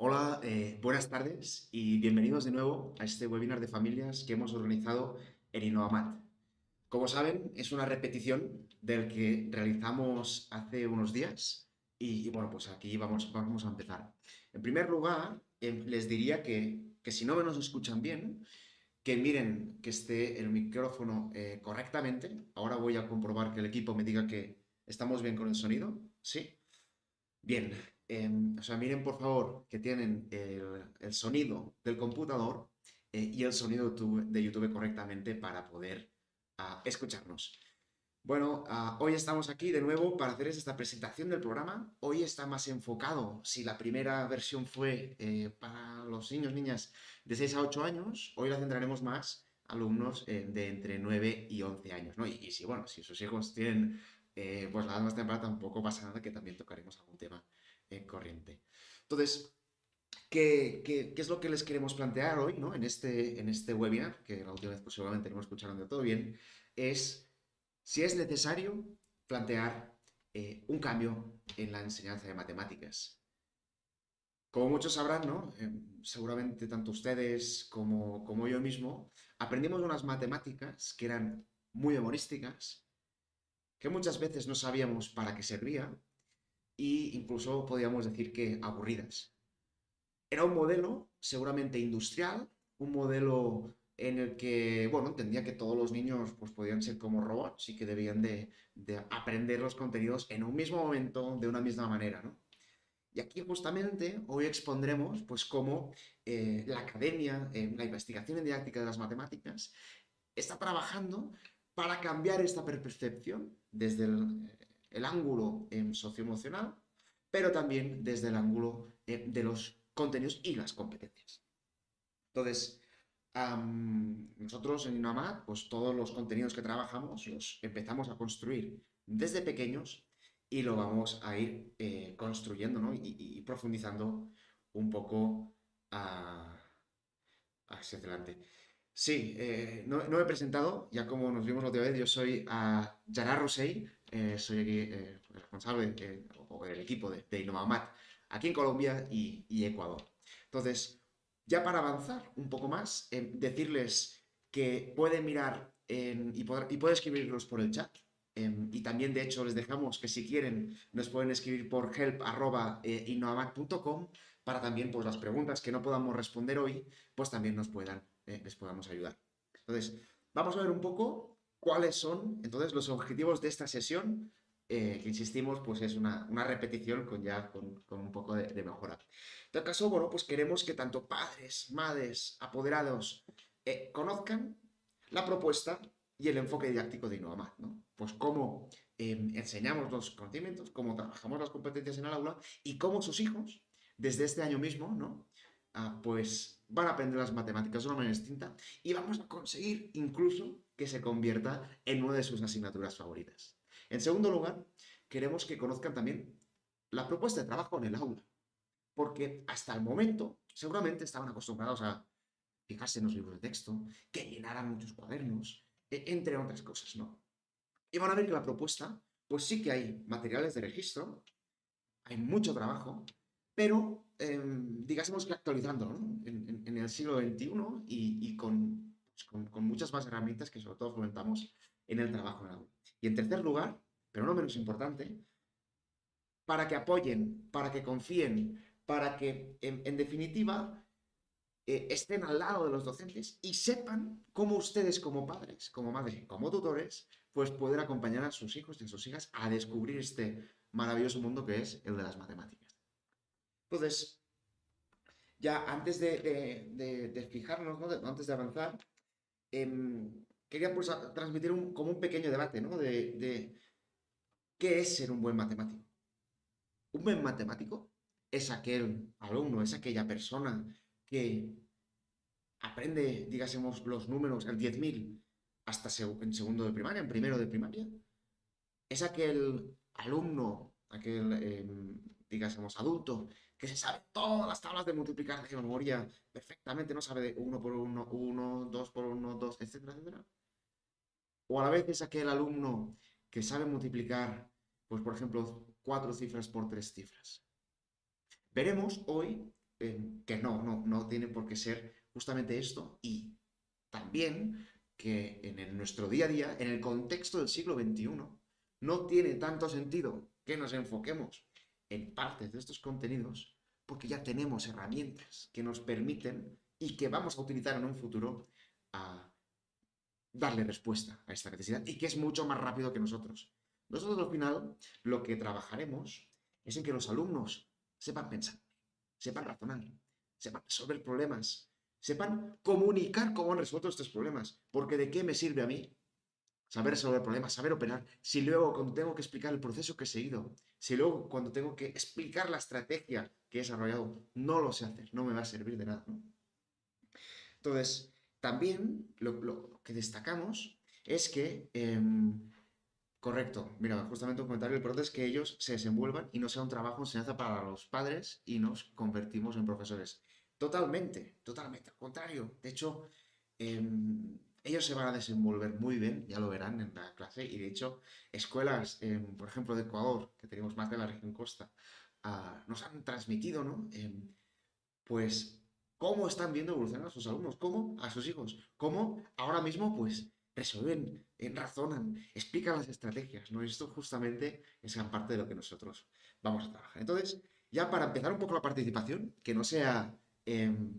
Hola, buenas tardes y bienvenidos de nuevo a este webinar de familias que hemos organizado en Innovamat. Como saben, es una repetición del que realizamos hace unos días y bueno, pues aquí vamos a empezar. En primer lugar, les diría que si no nos escuchan bien, que miren que esté el micrófono correctamente. Ahora voy a comprobar que el equipo me diga que estamos bien con el sonido. ¿Sí? Bien, o sea, miren por favor que tienen el sonido del computador y el sonido de YouTube correctamente para poder escucharnos. Bueno, hoy estamos aquí de nuevo para hacerles esta presentación del programa. Hoy está más enfocado, si la primera versión fue para los niños, niñas de 6 a 8 años, hoy la centraremos más alumnos de entre 9 y 11 años, ¿no? Y si, bueno, si sus hijos tienen pues la edad más temprana, tampoco pasa nada que también tocaremos algún tema corriente. Entonces, ¿qué es lo que les queremos plantear hoy, ¿no? En este webinar, que la última vez pues, seguramente no me escucharon de todo bien, es si es necesario plantear un cambio en la enseñanza de matemáticas. Como muchos sabrán, ¿no? Seguramente tanto ustedes como yo mismo aprendimos unas matemáticas que eran muy humorísticas, que muchas veces no sabíamos para qué servían e incluso podíamos decir que aburridas. Era un modelo seguramente industrial, un modelo en el que, bueno, entendía que todos los niños pues, podían ser como robots y que debían de aprender los contenidos en un mismo momento, de una misma manera, ¿no? Y aquí justamente hoy expondremos pues cómo la academia, la investigación en didáctica de las matemáticas, está trabajando para cambiar esta percepción desde el ángulo socioemocional, pero también desde el ángulo de los contenidos y las competencias. Entonces, nosotros en Innovamat, pues todos los contenidos que trabajamos los empezamos a construir desde pequeños y lo vamos a ir construyendo, ¿no? y profundizando un poco a, hacia adelante. Sí, no me he presentado, ya como nos vimos la otra vez, yo soy Gerard Rosell, soy aquí responsable o del equipo de Innovamat aquí en Colombia y Ecuador. Entonces, ya para avanzar un poco más, decirles que pueden mirar y pueden escribirlos por el chat. Y también, de hecho, les dejamos que si quieren nos pueden escribir por help@innovamat.com para también pues, las preguntas que no podamos responder hoy, pues también les podamos ayudar. Entonces, vamos a ver un poco cuáles son entonces los objetivos de esta sesión, que insistimos, pues es una repetición con un poco de mejora. En tal caso, bueno, pues queremos que tanto padres, madres, apoderados conozcan la propuesta y el enfoque didáctico de Innovamat, ¿no? Pues cómo enseñamos los conocimientos, cómo trabajamos las competencias en el aula y cómo sus hijos, desde este año mismo, ¿no? Pues van a aprender las matemáticas de una manera distinta y vamos a conseguir incluso que se convierta en una de sus asignaturas favoritas. En segundo lugar, queremos que conozcan también la propuesta de trabajo en el aula, porque hasta el momento seguramente estaban acostumbrados a fijarse en los libros de texto, que llenaran muchos cuadernos, entre otras cosas, ¿no? Y van a ver que la propuesta, pues sí que hay materiales de registro, hay mucho trabajo, pero digásemos que actualizándolo, ¿no? En el siglo XXI y con muchas más herramientas que sobre todo fomentamos en el trabajo en el aula. Y en tercer lugar, pero no menos importante, para que apoyen, para que confíen, para que en definitiva estén al lado de los docentes y sepan cómo ustedes como padres, como madres, como tutores, pues poder acompañar a sus hijos y a sus hijas a descubrir este maravilloso mundo que es el de las matemáticas. Entonces, ya antes de fijarnos, ¿no? Antes de avanzar, quería pues, transmitir como un pequeño debate, ¿no? De qué es ser un buen matemático. Un buen matemático es aquel alumno, es aquella persona que aprende, digásemos, los números, el 10.000 hasta en segundo de primaria, en primero de primaria. Es aquel alumno, aquel, digásemos, adulto, que se sabe todas las tablas de multiplicar de memoria perfectamente, no sabe de uno por uno, uno, 2 por uno, 2, etcétera, etcétera. O a la vez es aquel alumno que sabe multiplicar, pues por ejemplo, cuatro cifras por tres cifras. Veremos hoy que no tiene por qué ser justamente esto y también que nuestro día a día, en el contexto del siglo XXI, no tiene tanto sentido que nos enfoquemos en partes de estos contenidos porque ya tenemos herramientas que nos permiten y que vamos a utilizar en un futuro a darle respuesta a esta necesidad y que es mucho más rápido que nosotros. Nosotros al final lo que trabajaremos es en que los alumnos sepan pensar, sepan razonar, sepan resolver problemas, sepan comunicar cómo han resuelto estos problemas. Porque ¿de qué me sirve a mí saber resolver problemas, saber operar, si luego cuando tengo que explicar el proceso que he seguido, si luego cuando tengo que explicar la estrategia que he desarrollado, no lo sé hacer, no me va a servir de nada, ¿no? Entonces, también lo que destacamos es que, correcto, mira, justamente un comentario importante es que ellos se desenvuelvan y no sea un trabajo de enseñanza para los padres y nos convertimos en profesores. Totalmente, totalmente, al contrario. De hecho, ellos se van a desenvolver muy bien, ya lo verán en la clase, y de hecho, escuelas, por ejemplo, de Ecuador, que tenemos más de la región costa, nos han transmitido, ¿no? Pues cómo están viendo evolucionar a sus alumnos, cómo a sus hijos, cómo ahora mismo pues resuelven, razonan, explican las estrategias, ¿no? Y esto justamente es gran parte de lo que nosotros vamos a trabajar. Entonces, ya para empezar un poco la participación, que no sea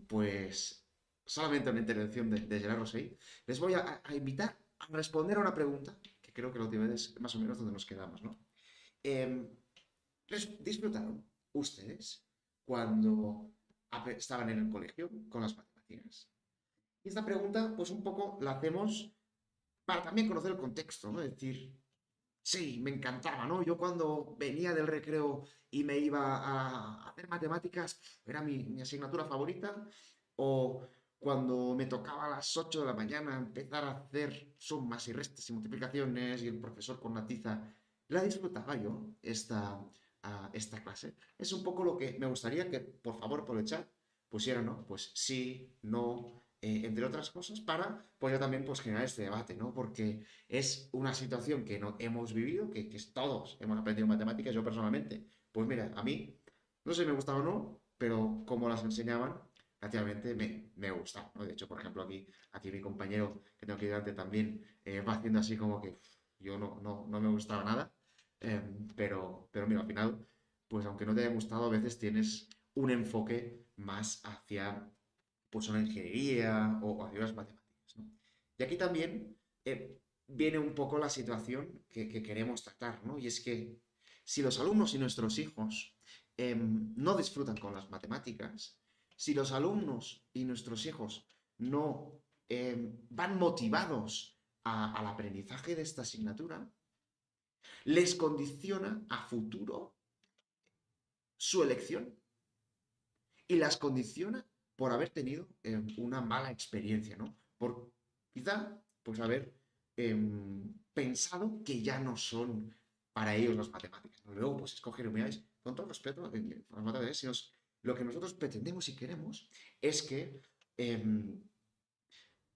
pues solamente una intervención de Gerard Rosell, les voy a invitar a responder a una pregunta, que creo que la última vez es más o menos donde nos quedamos, ¿no? Em, ¿Disfrutaron ustedes cuando estaban en el colegio con las matemáticas? Y esta pregunta, pues un poco la hacemos para también conocer el contexto, ¿no? Es decir, sí, me encantaba, ¿no? Yo cuando venía del recreo y me iba a hacer matemáticas, era mi asignatura favorita, o cuando me tocaba a las 8 de la mañana empezar a hacer sumas y restas y multiplicaciones y el profesor con la tiza, la disfrutaba yo, esta clase. Es un poco lo que me gustaría que, por favor, por el chat, pusieran, ¿no? Pues sí, no, entre otras cosas, para, pues yo también, pues generar este debate, ¿no? Porque es una situación que no hemos vivido, que todos hemos aprendido matemáticas, yo personalmente, pues mira, a mí, no sé si me gustaba o no, pero como las enseñaban, relativamente me gustaba, ¿no? De hecho, por ejemplo, aquí mi compañero que tengo aquí delante también va haciendo así como que yo no me gustaba nada, pero mira, al final, pues aunque no te haya gustado, a veces tienes un enfoque más hacia pues una ingeniería o hacia las matemáticas, ¿no? Y aquí también viene un poco la situación que queremos tratar, ¿no? Y es que si los alumnos y nuestros hijos no disfrutan con las matemáticas, si los alumnos y nuestros hijos no van motivados al aprendizaje de esta asignatura, les condiciona a futuro su elección y las condiciona por haber tenido una mala experiencia, ¿no? Por quizá, pues haber pensado que ya no son para ellos las matemáticas, ¿no? Luego, pues escoger unidades, con todo respeto, las matemáticas, sino lo que nosotros pretendemos y queremos es que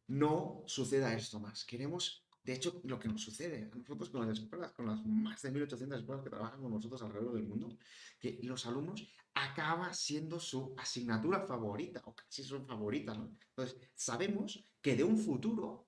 no suceda esto más. Queremos, de hecho, lo que nos sucede a nosotros con las escuelas, con las más de 1.800 escuelas que trabajan con nosotros alrededor del mundo, que los alumnos acaba siendo su asignatura favorita, o casi su favorita, ¿no? Entonces, sabemos que de un futuro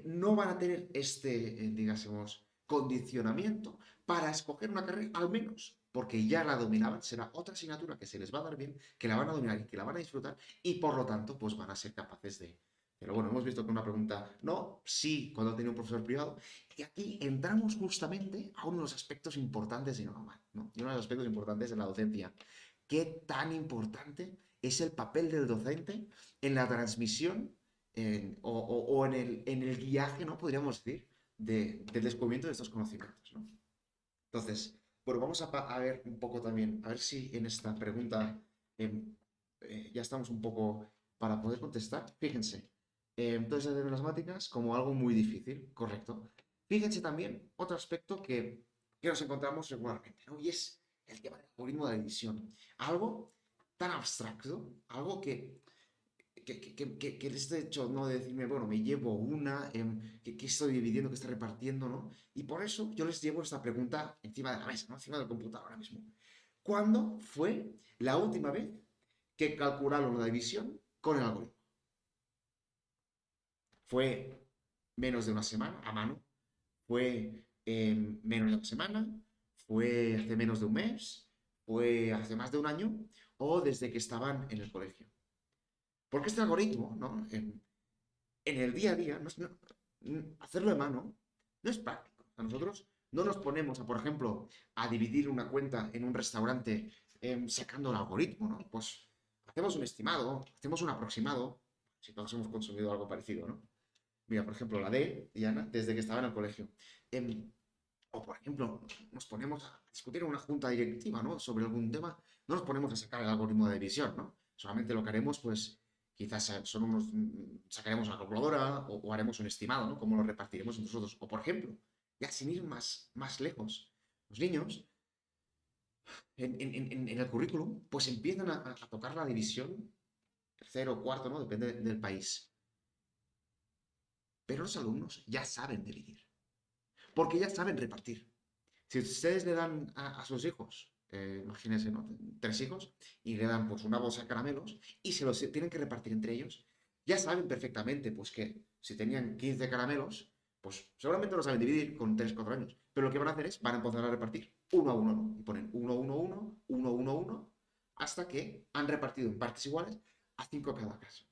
no van a tener digásemos, condicionamiento para escoger una carrera, al menos, porque ya la dominaban, será otra asignatura que se les va a dar bien, que la van a dominar y que la van a disfrutar, y por lo tanto, pues van a ser capaces de, pero bueno, hemos visto que una pregunta no, sí, cuando tenía un profesor privado. Y aquí entramos justamente a uno de los aspectos importantes de Innovamat, ¿no? Y uno de los aspectos importantes de la docencia. ¿Qué tan importante es el papel del docente en la transmisión o en el guiaje, ¿no? Podríamos decir, del descubrimiento de estos conocimientos, ¿no? Entonces, bueno, vamos a ver un poco también, a ver si en esta pregunta em, ya estamos un poco para poder contestar. Fíjense, entonces de las matemáticas como algo muy difícil, correcto. Fíjense también otro aspecto que nos encontramos regularmente, ¿no? Y es el tema del algoritmo de la división. Algo tan abstracto, algo que este hecho, ¿no? De decirme, bueno, me llevo una, que estoy dividiendo, que estoy repartiendo, ¿no? Y por eso yo les llevo esta pregunta encima de la mesa, ¿no? Encima del computador ahora mismo. ¿Cuándo fue la última vez que calcularon la división con el algoritmo. Fue menos de una semana a mano, fue menos de una semana, fue hace menos de un mes, fue hace más de un año o desde que estaban en el colegio. Porque este algoritmo, ¿no? En el día a día, hacerlo de mano no es práctico. A nosotros no nos ponemos, por ejemplo, a dividir una cuenta en un restaurante sacando el algoritmo, ¿no? Pues hacemos un estimado, hacemos un aproximado, si todos hemos consumido algo parecido, ¿no? Mira, por ejemplo, la de Diana, desde que estaba en el colegio. Em, o, por ejemplo, nos ponemos a discutir en una junta directiva, ¿no? Sobre algún tema, no nos ponemos a sacar el algoritmo de división, ¿no? Solamente lo que haremos, pues, quizás son unos, sacaremos una calculadora o haremos un estimado, ¿no? Cómo lo repartiremos entre nosotros. O, por ejemplo, ya sin ir más lejos, los niños en el currículum, pues empiezan a tocar la división, tercero, cuarto, ¿no? Depende del país. Pero los alumnos ya saben dividir, porque ya saben repartir. Si ustedes le dan a sus hijos, imagínense, ¿no? Tres hijos, y le dan pues una bolsa de caramelos y se los tienen que repartir entre ellos, ya saben perfectamente pues que si tenían 15 caramelos, pues seguramente lo saben dividir con 3 4 años. Pero lo que van a hacer es, van a empezar a repartir uno a uno, ¿no? Y ponen uno, uno, uno, uno, uno, uno, hasta que han repartido en partes iguales a 5 cada caso.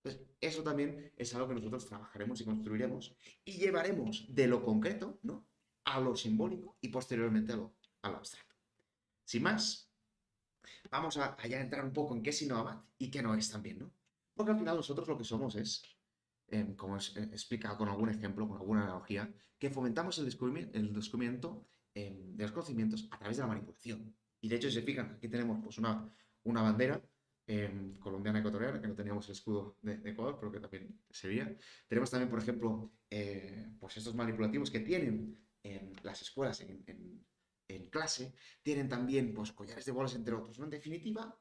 Entonces, eso también es algo que nosotros trabajaremos y construiremos y llevaremos de lo concreto, ¿no? A lo simbólico y posteriormente a lo abstracto. Sin más, vamos a ya entrar un poco en qué es Innovamat y qué no es también, ¿no? Porque al final nosotros lo que somos es, como he explicado con algún ejemplo, con alguna analogía, que fomentamos el descubrimiento de los conocimientos a través de la manipulación. Y de hecho, si se fijan, aquí tenemos pues una bandera colombiana ecuatoriana, que no teníamos el escudo de Ecuador, pero que también sería. Tenemos también, por ejemplo, pues estos manipulativos que tienen en las escuelas en clase, tienen también pues, collares de bolas, entre otros, ¿no? En definitiva,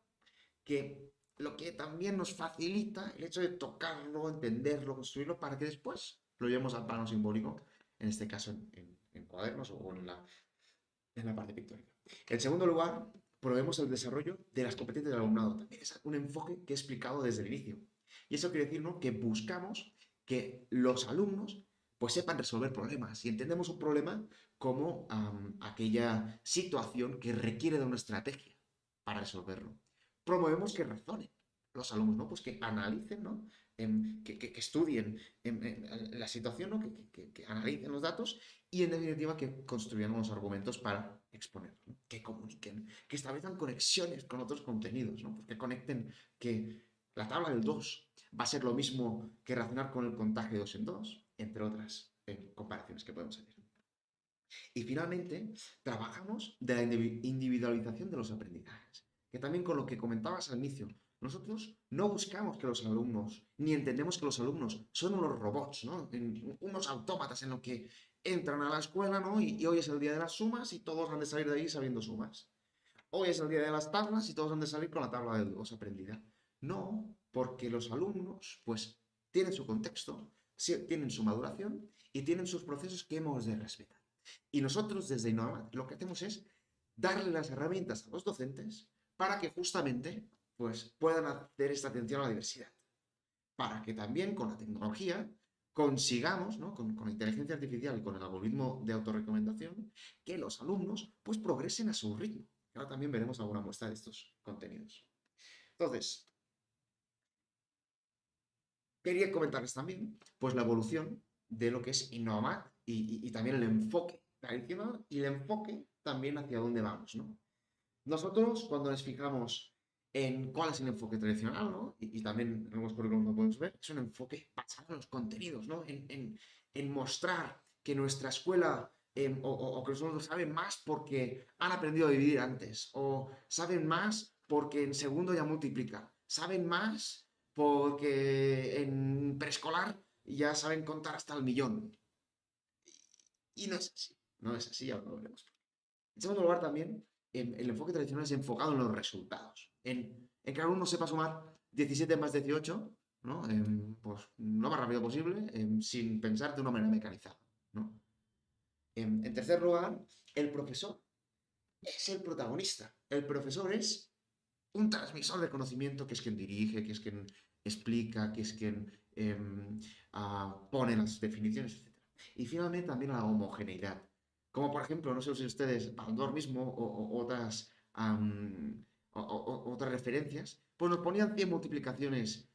que lo que también nos facilita el hecho de tocarlo, entenderlo, construirlo, para que después lo llevemos al plano simbólico, en este caso en cuadernos o en la parte pictórica. En segundo lugar, promovemos el desarrollo de las competencias del alumnado. También es un enfoque que he explicado desde el inicio. Y eso quiere decir, ¿no?, que buscamos que los alumnos pues sepan resolver problemas. Y entendemos un problema como aquella situación que requiere de una estrategia para resolverlo. Promovemos que razonen los alumnos, ¿no? Pues que analicen, ¿no? Que estudien la situación, ¿no? Que analicen los datos y en definitiva que construyan unos argumentos para exponer, ¿no? Que comuniquen, que establezcan conexiones con otros contenidos, ¿no? Pues que conecten que la tabla del 2 va a ser lo mismo que razonar con el contagio de 2 en 2, entre otras comparaciones que podemos hacer. Y finalmente, trabajamos de la individualización de los aprendizajes, que también con lo que comentabas al inicio, nosotros no buscamos que los alumnos, ni entendemos que los alumnos son unos robots, ¿no? Unos autómatas en los que entran a la escuela, ¿no? Y hoy es el día de las sumas y todos han de salir de ahí sabiendo sumas. Hoy es el día de las tablas y todos han de salir con la tabla de 2 aprendida. No, porque los alumnos, pues, tienen su contexto, tienen su maduración y tienen sus procesos que hemos de respetar. Y nosotros desde Innova lo que hacemos es darle las herramientas a los docentes para que justamente pues, puedan hacer esta atención a la diversidad. Para que también con la tecnología consigamos, ¿no?, con la inteligencia artificial y con el algoritmo de autorrecomendación, que los alumnos pues progresen a su ritmo. Ahora también veremos alguna muestra de estos contenidos. Entonces, quería comentarles también pues la evolución de lo que es Innovamat y también el enfoque tradicional y el enfoque también hacia dónde vamos, ¿no? Nosotros, cuando nos fijamos en cuál es el enfoque tradicional, ¿no? Y también en los currículum lo podemos ver, es un enfoque basado en los contenidos, ¿no? En mostrar que nuestra escuela o que los alumnos saben más porque han aprendido a dividir antes, o saben más porque en segundo ya multiplica, saben más porque en preescolar ya saben contar hasta el millón. Y no es así, no es así, ahora lo veremos. En segundo lugar, también, el enfoque tradicional es enfocado en los resultados. En que alumno sepa sumar 17 más 18, ¿no? Pues lo más rápido posible, sin pensar de una manera mecanizada, ¿no? En tercer lugar, el profesor es el protagonista. El profesor es un transmisor de conocimiento que es quien dirige, que es quien explica, que es quien pone las definiciones, etc. Y finalmente también la homogeneidad. Como por ejemplo, no sé si ustedes, Baldor mismo o otras, otras referencias, pues nos ponían 100 multiplicaciones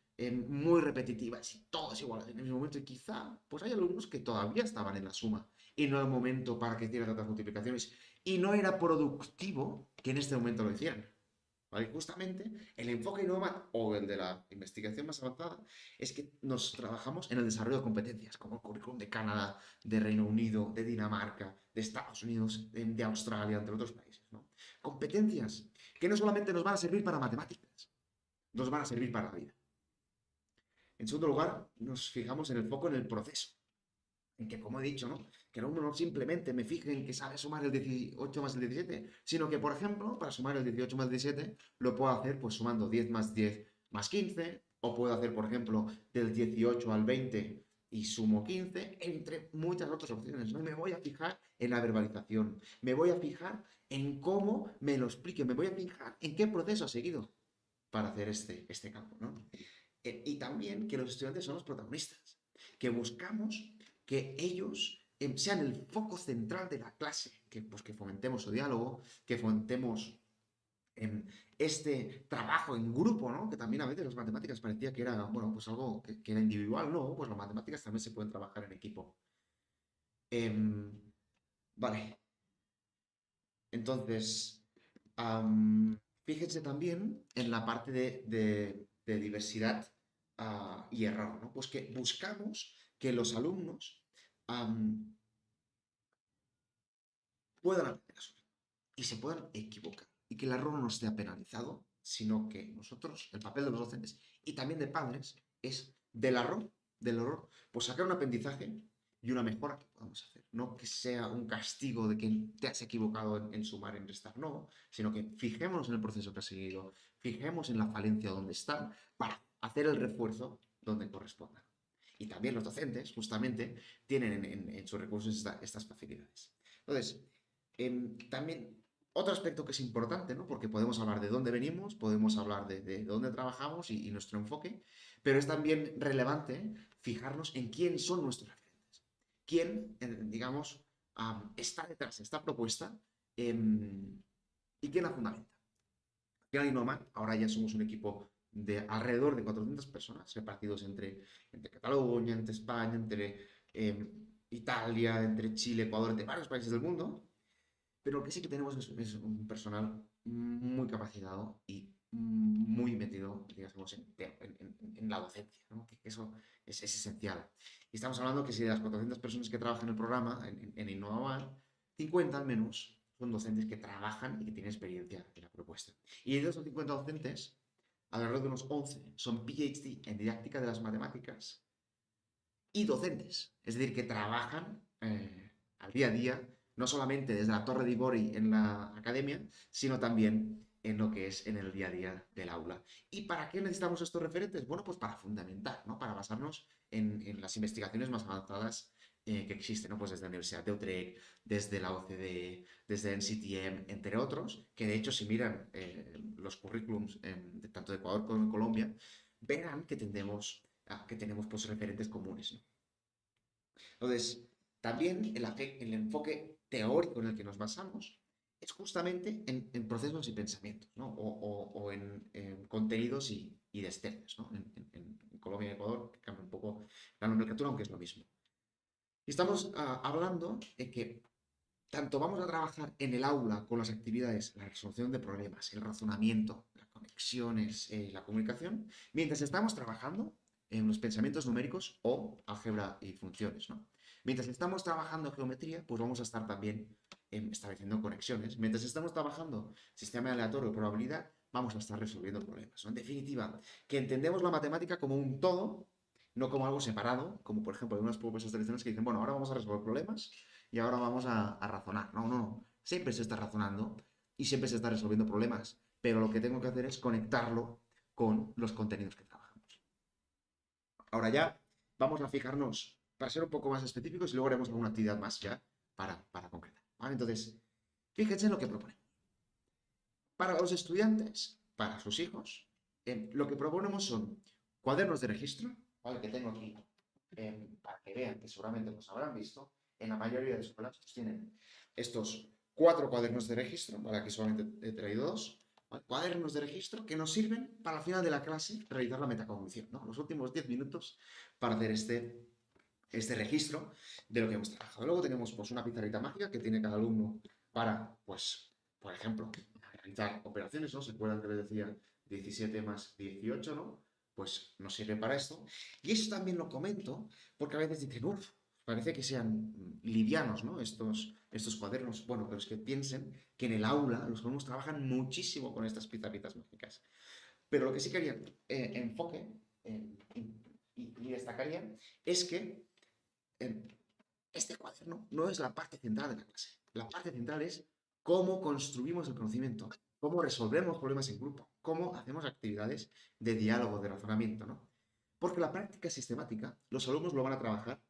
muy repetitivas y todas iguales en el mismo momento. Y quizá pues hay alumnos que todavía estaban en la suma y no era el momento para que hicieran tantas multiplicaciones. Y no era productivo que en este momento lo hicieran. ¿Vale? Justamente el enfoque Nomad o el de la investigación más avanzada es que nos trabajamos en el desarrollo de competencias, como el currículum de Canadá, de Reino Unido, de Dinamarca, de Estados Unidos, de Australia, entre otros países, ¿no? Competencias que no solamente nos van a servir para matemáticas, nos van a servir para la vida. En segundo lugar, nos fijamos en el foco en el proceso, en que, como he dicho, ¿no? Que uno no simplemente me fije en que sabe sumar el 18 más el 17, sino que, por ejemplo, para sumar el 18 más el 17, lo puedo hacer pues sumando 10 más 10 más 15, o puedo hacer, por ejemplo, del 18 al 20 y sumo 15, entre muchas otras opciones, ¿no? Me voy a fijar en la verbalización, me voy a fijar en cómo me lo explique, me voy a fijar en qué proceso ha seguido para hacer este campo, ¿no? Y también que los estudiantes son los protagonistas, que buscamos que ellos sean el foco central de la clase, que, pues, que fomentemos su diálogo, que fomentemos este trabajo en grupo, ¿no? Que también a veces las matemáticas parecía que era, bueno, pues algo que era individual, no, pues las matemáticas también se pueden trabajar en equipo. Em, vale, entonces, fíjense también en la parte de diversidad y error, ¿no? Pues que buscamos que los alumnos am, puedan aprender a sumar y se puedan equivocar y que el error no esté penalizado, sino que nosotros, el papel de los docentes y también de padres, es del error, pues sacar un aprendizaje y una mejora que podamos hacer. No que sea un castigo de que te has equivocado en sumar, en restar, no, sino que fijémonos en el proceso que has seguido, fijemos en la falencia donde está para hacer el refuerzo donde corresponda. Y también los docentes, justamente, tienen en sus recursos estas facilidades. Entonces, también otro aspecto que es importante, ¿no? Porque podemos hablar de dónde venimos, podemos hablar de dónde trabajamos y nuestro enfoque, pero es también relevante fijarnos en quién son nuestros referentes. ¿Quién, digamos, está detrás de esta propuesta y quién la fundamenta? Aquí en Inoma, ahora ya somos un equipo de alrededor de 400 personas, repartidos entre Cataluña, entre España, entre Italia, entre Chile, Ecuador, entre varios países del mundo. Pero lo que sí que tenemos es un personal muy capacitado y muy metido, digamos, en la docencia, ¿no? Que eso es esencial. Y estamos hablando que si de las 400 personas que trabajan en el programa, en Innova, 50 al menos son docentes que trabajan y que tienen experiencia en la propuesta. Y de esos 50 docentes, alrededor de unos 11 son PhD en didáctica de las matemáticas y docentes, es decir, que trabajan al día a día, no solamente desde la torre de Ibori en la academia, sino también en lo que es en el día a día del aula. ¿Y para qué necesitamos estos referentes? Bueno, pues para fundamentar, ¿no? Para basarnos en las investigaciones más avanzadas que existen, ¿no? Pues desde la Universidad de Utrecht, desde la OCDE, desde NCTM, entre otros, que de hecho si miran los currículums tanto de Ecuador como de Colombia, verán que tenemos pues referentes comunes, ¿no? Entonces, también el enfoque teórico en el que nos basamos es justamente en procesos y pensamientos, ¿no? O en contenidos y destellos, ¿no? En Colombia y Ecuador cambia un poco la nomenclatura, aunque es lo mismo. Y estamos hablando de que tanto vamos a trabajar en el aula con las actividades, la resolución de problemas, el razonamiento, las conexiones, la comunicación, mientras estamos trabajando en los pensamientos numéricos o álgebra y funciones, ¿no? Mientras estamos trabajando geometría, pues vamos a estar también estableciendo conexiones. Mientras estamos trabajando sistema aleatorio o probabilidad, vamos a estar resolviendo problemas, ¿no? En definitiva, que entendemos la matemática como un todo, no como algo separado, como por ejemplo algunas propuestas tradicionales que dicen, bueno, ahora vamos a resolver problemas y ahora vamos a razonar. No, no, no. Siempre se está razonando y siempre se está resolviendo problemas, pero lo que tengo que hacer es conectarlo con los contenidos que trabajamos. Ahora ya vamos a fijarnos, para ser un poco más específicos, y luego haremos alguna actividad más ya para concretar. ¿Vale? Entonces, fíjense en lo que propone. Para los estudiantes, para sus hijos, lo que proponemos son cuadernos de registro, ¿vale? Que tengo aquí, para que vean que seguramente los habrán visto. En la mayoría de escuelas pues, tienen estos 4 cuadernos de registro, ¿vale? Aquí solamente he traído 2, ¿vale? Cuadernos de registro que nos sirven para al final de la clase realizar la metacognición, ¿no? Los últimos 10 minutos para hacer este registro de lo que hemos trabajado. Luego tenemos pues una pizarrita mágica que tiene cada alumno para, pues, por ejemplo, realizar operaciones, ¿no? ¿Se acuerdan que les decía 17 más 18, ¿no? Pues nos sirve para esto. Y eso también lo comento porque a veces dicen, uff, parece que sean livianos, ¿no? Estos cuadernos. Bueno, pero es que piensen que en el aula los alumnos trabajan muchísimo con estas pizarritas mágicas. Pero lo que sí quería enfoque y destacaría es que este cuaderno no es la parte central de la clase. La parte central es cómo construimos el conocimiento, cómo resolvemos problemas en grupo, cómo hacemos actividades de diálogo, de razonamiento, ¿no? Porque la práctica sistemática, los alumnos lo van a trabajar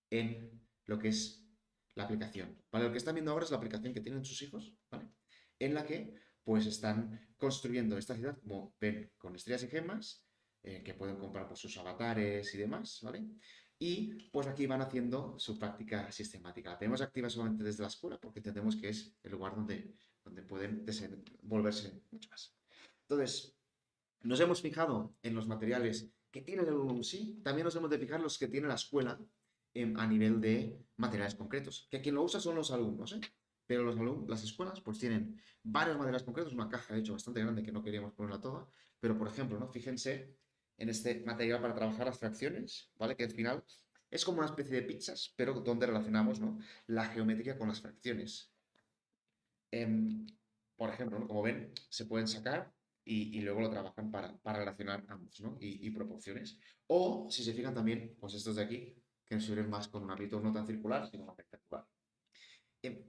en lo que es la aplicación. ¿Vale? Lo que están viendo ahora es la aplicación que tienen sus hijos, ¿vale? En la que pues están construyendo esta ciudad, como ven, con estrellas y gemas, que pueden comprar por sus avatares y demás, ¿vale? Y pues aquí van haciendo su práctica sistemática. La tenemos activa solamente desde la escuela porque entendemos que es el lugar donde pueden desenvolverse mucho más. Entonces, nos hemos fijado en los materiales que tiene el sí, también nos hemos de fijar los que tiene la escuela a nivel de materiales concretos, que quien lo usa son los alumnos, ¿eh? Pero las escuelas pues tienen varios materiales concretos, una caja de hecho bastante grande que no queríamos ponerla toda, pero por ejemplo, ¿no? Fíjense en este material para trabajar las fracciones, ¿vale? Que al final es como una especie de pizzas, pero donde relacionamos, ¿no? La geometría con las fracciones. Em, por ejemplo, ¿no? Como ven, se pueden sacar y luego lo trabajan para relacionar ambos, ¿no? Y proporciones. O, si se fijan también, pues estos de aquí, que nos sirven más con un ámbito no tan circular, sino más rectangular.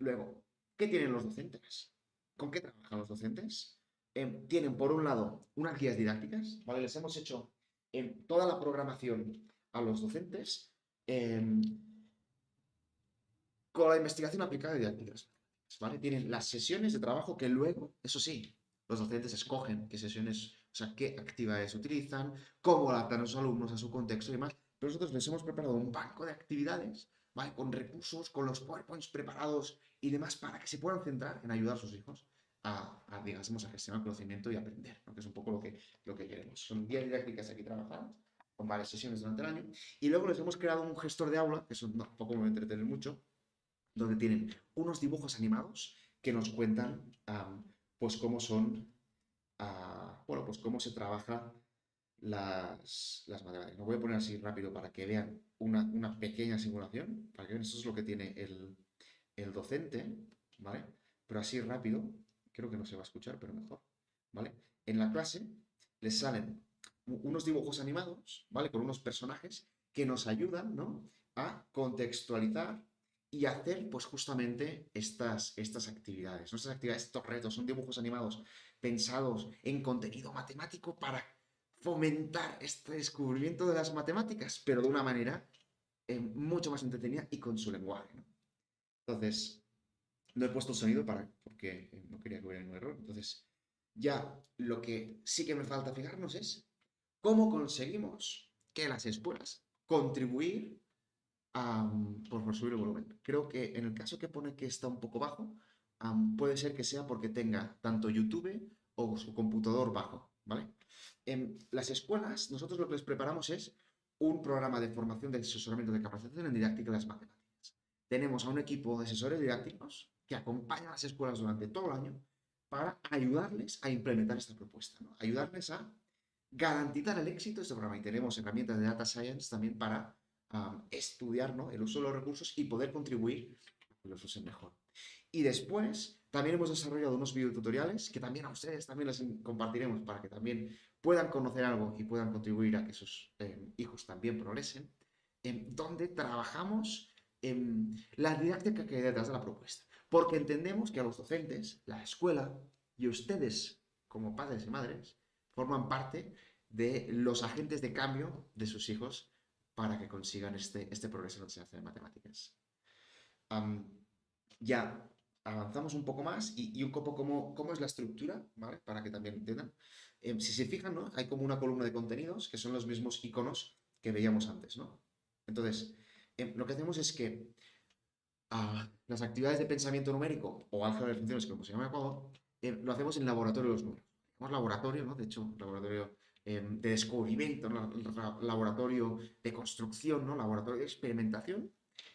Luego, ¿qué tienen los docentes? ¿Con qué trabajan los docentes? Tienen, por un lado, unas guías didácticas, ¿vale? Les hemos hecho toda la programación a los docentes em, con la investigación aplicada de didácticas. ¿Vale? Tienen las sesiones de trabajo que luego, eso sí, los docentes escogen qué sesiones, o sea, qué actividades utilizan, cómo adaptan a los alumnos a su contexto y demás. Pero nosotros les hemos preparado un banco de actividades, ¿vale? Con recursos, con los PowerPoints preparados y demás para que se puedan centrar en ayudar a sus hijos digamos, a gestionar el conocimiento y aprender, ¿no? Que es un poco lo que queremos. Son 10 didácticas aquí trabajadas con varias sesiones durante el año y luego les hemos creado un gestor de aula, que eso no, tampoco me voy a entretener mucho, donde tienen unos dibujos animados que nos cuentan pues cómo son, bueno, pues cómo se trabaja las matemáticas. Lo voy a poner así rápido para que vean una pequeña simulación, para que vean eso es lo que tiene el docente, ¿vale? Pero así rápido, creo que no se va a escuchar, pero mejor, ¿vale? En la clase les salen unos dibujos animados, ¿vale? Con unos personajes que nos ayudan, ¿no? A contextualizar y hacer, pues justamente estas actividades, ¿no? Estas actividades, estos retos, son dibujos animados pensados en contenido matemático para fomentar este descubrimiento de las matemáticas, pero de una manera mucho más entretenida y con su lenguaje, ¿no? Entonces, no he puesto el sonido porque no quería que hubiera ningún error. Entonces, ya lo que sí que me falta fijarnos es cómo conseguimos que las escuelas contribuir por subir el volumen. Creo que en el caso que pone que está un poco bajo, puede ser que sea porque tenga tanto YouTube o su computador bajo, ¿vale? En las escuelas, nosotros lo que les preparamos es un programa de formación de asesoramiento de capacitación en didáctica de las matemáticas. Tenemos a un equipo de asesores didácticos que acompaña a las escuelas durante todo el año para ayudarles a implementar esta propuesta, ¿no? Ayudarles a garantizar el éxito de este programa. Y tenemos herramientas de data science también para estudiar, ¿no? El uso de los recursos y poder contribuir a que los usen mejor. Y después también hemos desarrollado unos videotutoriales que también a ustedes también les compartiremos para que también puedan conocer algo y puedan contribuir a que sus hijos también progresen, donde trabajamos en la didáctica que hay detrás de la propuesta. Porque entendemos que a los docentes, la escuela y ustedes como padres y madres forman parte de los agentes de cambio de sus hijos para que consigan este progreso en la enseñanza de matemáticas. Ya avanzamos un poco más y un poco cómo es la estructura, ¿vale? Para que también entiendan. Si se fijan, ¿no? Hay como una columna de contenidos que son los mismos iconos que veíamos antes, ¿no? Entonces, lo que hacemos es que las actividades de pensamiento numérico o álgebra de funciones, como se llama en Ecuador, lo hacemos en laboratorio de los números. Hacemos laboratorio, ¿no? De hecho, laboratorio de descubrimiento, ¿no? Laboratorio de construcción, ¿no? Laboratorio de experimentación,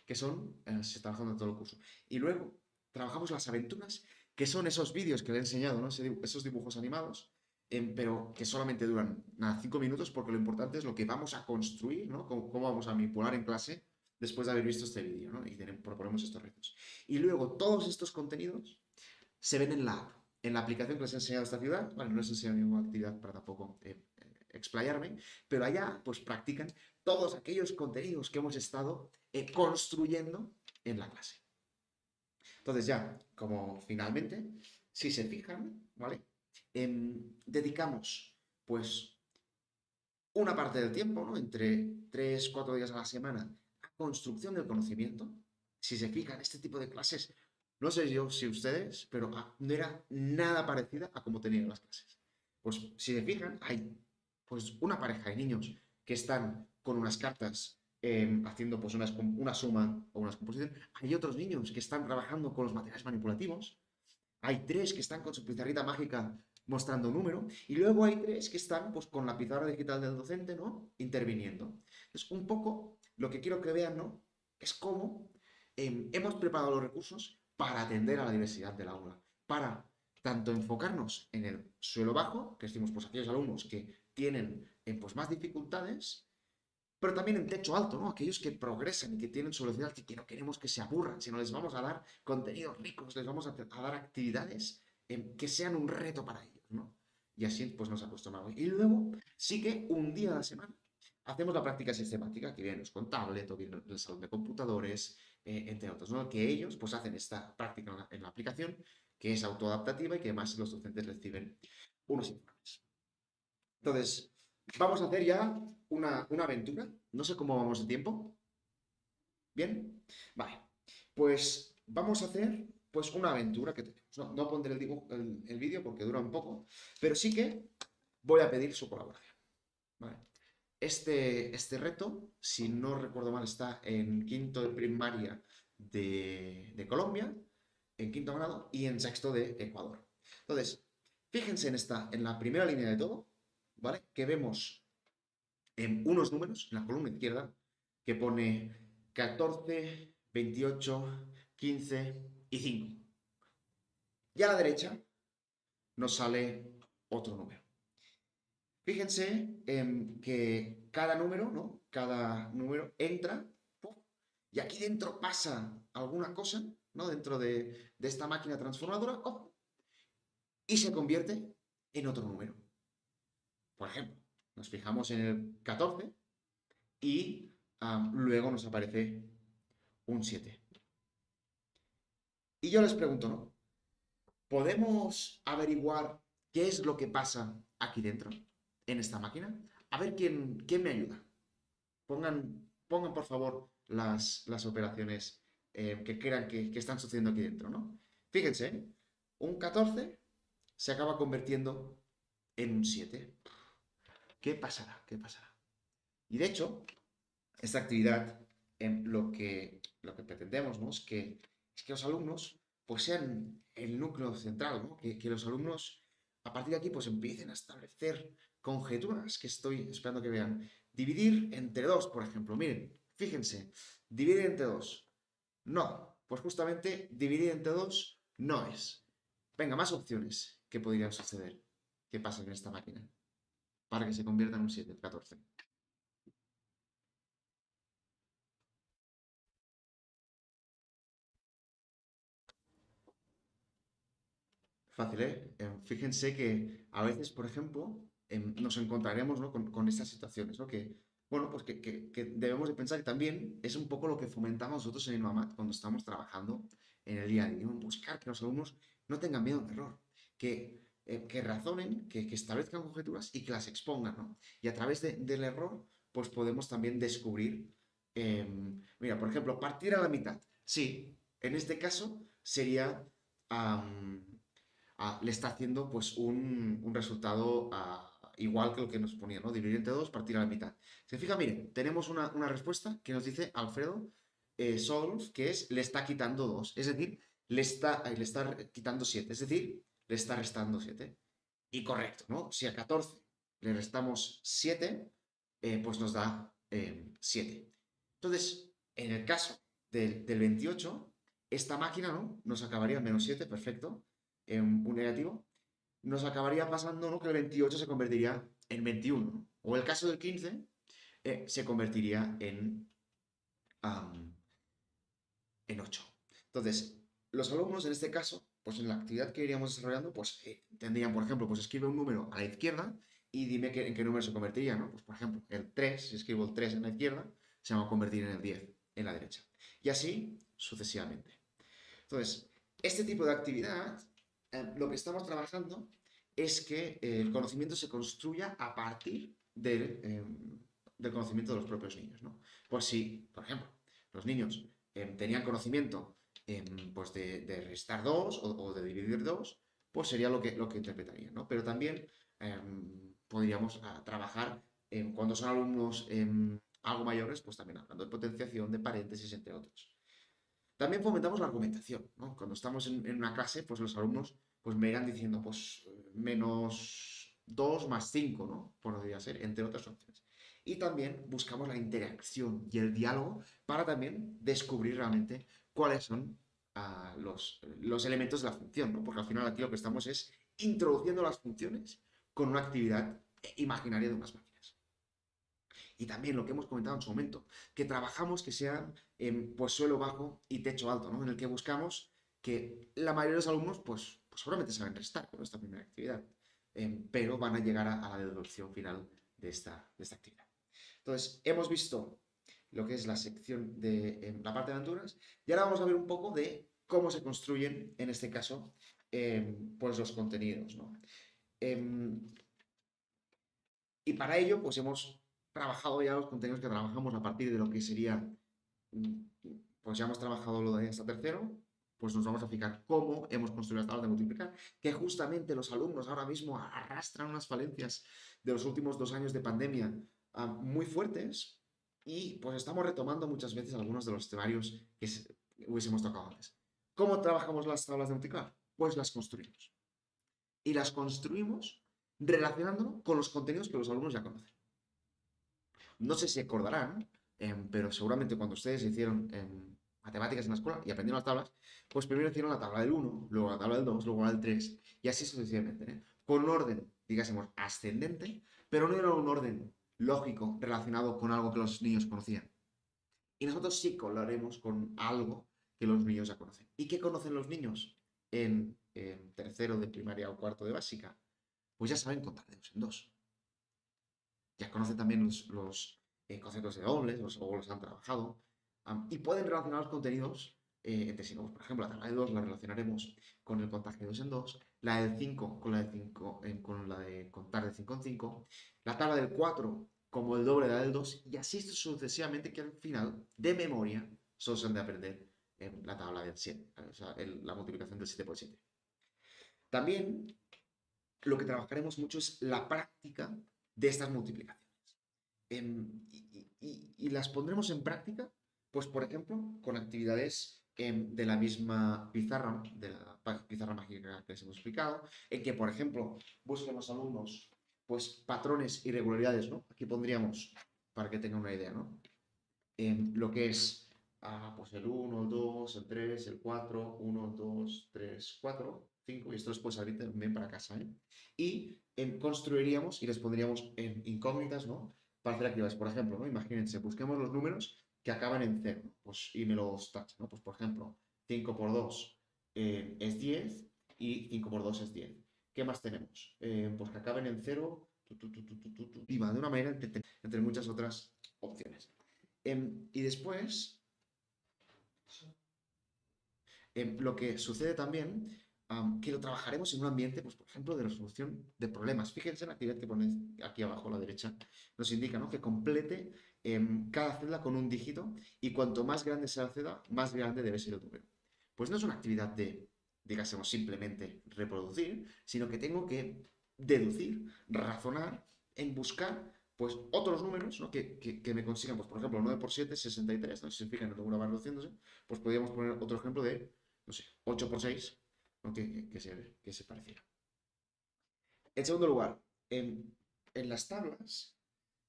que son, se está trabajando en todo el curso. Y luego trabajamos las aventuras, que son esos vídeos que le he enseñado, ¿no? Esos dibujos animados, pero que solamente duran nada, 5 minutos, porque lo importante es lo que vamos a construir, ¿no? Cómo vamos a manipular en clase después de haber visto este vídeo, ¿no? Y proponemos estos retos. Y luego todos estos contenidos se ven en la app, en la aplicación que les he enseñado esta ciudad. Vale, no les he enseñado ninguna actividad para tampoco explayarme, pero allá pues practican todos aquellos contenidos que hemos estado construyendo en la clase. Entonces ya, como finalmente, si se fijan, ¿vale? Dedicamos pues una parte del tiempo, ¿no? Entre 3, 4 días a la semana, a construcción del conocimiento. Si se fijan, este tipo de clases, no sé yo si ustedes, pero no era nada parecida a como tenían las clases. Pues si se fijan, hay pues una pareja de niños que están con unas cartas haciendo pues una suma o una composición. Hay otros niños que están trabajando con los materiales manipulativos. Hay tres que están con su pizarrita mágica mostrando un número, y luego hay tres que están pues con la pizarra digital del docente, ¿no? Interviniendo. Entonces, un poco lo que quiero que vean, ¿no? Es cómo hemos preparado los recursos para atender a la diversidad del aula, para tanto enfocarnos en el suelo bajo, que decimos pues aquellos alumnos que tienen pues más dificultades, pero también en techo alto, ¿no? Aquellos que progresan y que tienen su velocidad y que no queremos que se aburran, sino les vamos a dar contenidos ricos, les vamos a dar actividades que sean un reto para ellos, ¿no? Y así pues nos acostumbramos. Y luego sí que un día a la semana hacemos la práctica sistemática, que viene con tablet o viene el salón de computadores, entre otros, ¿no? Que ellos pues hacen esta práctica en la aplicación, que es autoadaptativa y que además los docentes reciben unos informes. Entonces, vamos a hacer ya una aventura. No sé cómo vamos de tiempo. ¿Bien? Vale. Pues vamos a hacer pues una aventura que tenemos. No pondré el vídeo porque dura un poco, pero sí que voy a pedir su colaboración. ¿Vale? Este reto, si no recuerdo mal, está en quinto de primaria de Colombia, en quinto grado y en sexto de Ecuador. Entonces, fíjense en la primera línea de todo, ¿vale? Que vemos unos números en la columna izquierda que pone 14, 28, 15 y 5. Y a la derecha nos sale otro número. Fíjense que cada número, ¿no? Cada número entra y aquí dentro pasa alguna cosa, ¿no? Dentro de esta máquina transformadora y se convierte en otro número. Por ejemplo, nos fijamos en el 14 y luego nos aparece un 7. Y yo les pregunto, ¿no? ¿Podemos averiguar qué es lo que pasa aquí dentro, en esta máquina? A ver quién me ayuda. Pongan por favor las operaciones que crean que están sucediendo aquí dentro, ¿no? Fíjense, ¿eh? Un 14 se acaba convirtiendo en un 7. ¿Qué pasará? ¿Qué pasará? Y de hecho, esta actividad, lo que pretendemos, ¿no? Es que los alumnos pues sean el núcleo central, ¿no? Que los alumnos a partir de aquí pues empiecen a establecer conjeturas que estoy esperando que vean. Dividir entre dos, por ejemplo. Miren, fíjense, dividir entre dos. No, pues justamente dividir entre dos no es. Venga, más opciones que podrían suceder que pasen en esta máquina para que se convierta en un 7, 14. Fácil, ¿eh? Fíjense que a veces, por ejemplo, nos encontraremos, ¿no? con estas situaciones, ¿no? Que, bueno, pues que debemos de pensar que también es un poco lo que fomentamos nosotros en INNOVAMAT cuando estamos trabajando en el día a día, ¿no? Buscar que los alumnos no tengan miedo al error, que razonen, que establezcan conjeturas y que las expongan, ¿no? Y a través del error, pues podemos también descubrir, mira, por ejemplo, partir a la mitad. Sí, en este caso sería am, le está haciendo pues un resultado igual que lo que nos ponía, ¿no? Dividir entre 2, partir a la mitad. Se fija, miren, tenemos una respuesta que nos dice Alfredo Solf, que es le está quitando 2, es decir, le está quitando 7, es decir, le está restando 7. Y correcto, ¿no? Si a 14 le restamos 7, pues nos da 7. Entonces, en el caso del 28, esta máquina, ¿no? Nos acabaría en menos 7, perfecto, en un negativo. Nos acabaría pasando, ¿no? Que el 28 se convertiría en 21, ¿no? O el caso del 15 se convertiría am, en 8. Entonces, los alumnos en este caso, pues en la actividad que iríamos desarrollando, pues tendrían, por ejemplo, pues escribe un número a la izquierda y dime en qué número se convertiría, ¿no? Pues por ejemplo, el 3, si escribo el 3 en la izquierda, se va a convertir en el 10 en la derecha. Y así sucesivamente. Entonces, este tipo de actividad, lo que estamos trabajando es que el conocimiento se construya a partir del conocimiento de los propios niños, ¿no? Pues si, por ejemplo, los niños tenían conocimiento pues de restar 2 o de dividir 2, pues sería lo que interpretarían, ¿no? Pero también podríamos trabajar cuando son alumnos algo mayores, pues también hablando de potenciación, de paréntesis, entre otros. También fomentamos la argumentación, ¿no? Cuando estamos en una clase, pues los alumnos pues me irán diciendo, pues menos 2 más 5, ¿no? Podría ser, entre otras opciones. Y también buscamos la interacción y el diálogo para también descubrir realmente cuáles son los elementos de la función, ¿no? Porque al final aquí lo que estamos es introduciendo las funciones con una actividad imaginaria de unas máquinas. Y también lo que hemos comentado en su momento, que trabajamos que sean pues suelo bajo y techo alto, ¿no? En el que buscamos que la mayoría de los alumnos pues seguramente saben restar con esta primera actividad, pero van a llegar a la deducción final de esta actividad. Entonces, hemos visto lo que es la sección de la parte de aventuras y ahora vamos a ver un poco de cómo se construyen, en este caso, pues los contenidos, ¿no? Em, y para ello, pues hemos trabajado ya los contenidos que trabajamos a partir de lo que sería, mm, pues ya hemos trabajado lo de hasta tercero, pues nos vamos a fijar cómo hemos construido las tablas de multiplicar, que justamente los alumnos ahora mismo arrastran unas falencias de los últimos 2 años de pandemia muy fuertes y pues estamos retomando muchas veces algunos de los temarios que hubiésemos tocado antes. ¿Cómo trabajamos las tablas de multiplicar? Pues las construimos. Y las construimos relacionándolo con los contenidos que los alumnos ya conocen. No sé si acordarán, pero seguramente cuando ustedes hicieron matemáticas en la escuela y aprendieron las tablas, pues primero hicieron la tabla del 1, luego la tabla del 2, luego la del 3, y así sucesivamente, ¿eh? Con un orden, digásemos, ascendente, pero no era un orden lógico relacionado con algo que los niños conocían. Y nosotros sí que lo haremos con algo que los niños ya conocen. ¿Y qué conocen los niños en tercero de primaria o cuarto de básica? Pues ya saben contar de dos en dos. Ya conocen también los conceptos de dobles, o los han trabajado, y pueden relacionar los contenidos entre sí. Por ejemplo, la tabla de 2 la relacionaremos con el contar de 2 en 2, la del 5 con la de 5, con la de contar de 5 en 5, la tabla del 4 como el doble de la del 2, y así sucesivamente que al final, de memoria, solo se han de aprender la tabla del 7, o sea, la multiplicación del 7 por 7. También lo que trabajaremos mucho es la práctica de estas multiplicaciones. Y las pondremos en práctica, pues por ejemplo, con actividades de la misma pizarra, de la pizarra mágica que les hemos explicado, en que, por ejemplo, busquen los alumnos pues patrones y regularidades, ¿no? Aquí pondríamos, para que tengan una idea, ¿no? Lo que es pues el 1, el 2, el 3, el 4, 1, 2, 3, 4, 5, y esto después salir también para casa, ¿eh? Y construiríamos y les pondríamos en incógnitas, ¿no? Para hacer actividades. Por ejemplo, ¿no? Imagínense, busquemos los números que acaban en 0, pues, y me los tachan, ¿no? Pues por ejemplo, 5 por 2 es 10 y 5 por 2 es 10. ¿Qué más tenemos? Pues que acaben en 0 y va de una manera entre muchas otras opciones. Y después, lo que sucede también, que lo trabajaremos en un ambiente, pues, por ejemplo, de resolución de problemas. Fíjense en la actividad que ponéis aquí abajo a la derecha. Nos indica, ¿no? Que complete cada celda con un dígito y cuanto más grande sea la celda, más grande debe ser el número. Pues no es una actividad de digásemos, simplemente reproducir, sino que tengo que deducir, razonar en buscar pues otros números, ¿no? que me consigan, pues por ejemplo, 9 por 7 es 63, ¿no? Si se fijan, no tengo una barra reduciéndose, pues podríamos poner otro ejemplo de, no sé, 8 por 6, ¿no? que se pareciera. En segundo lugar, en las tablas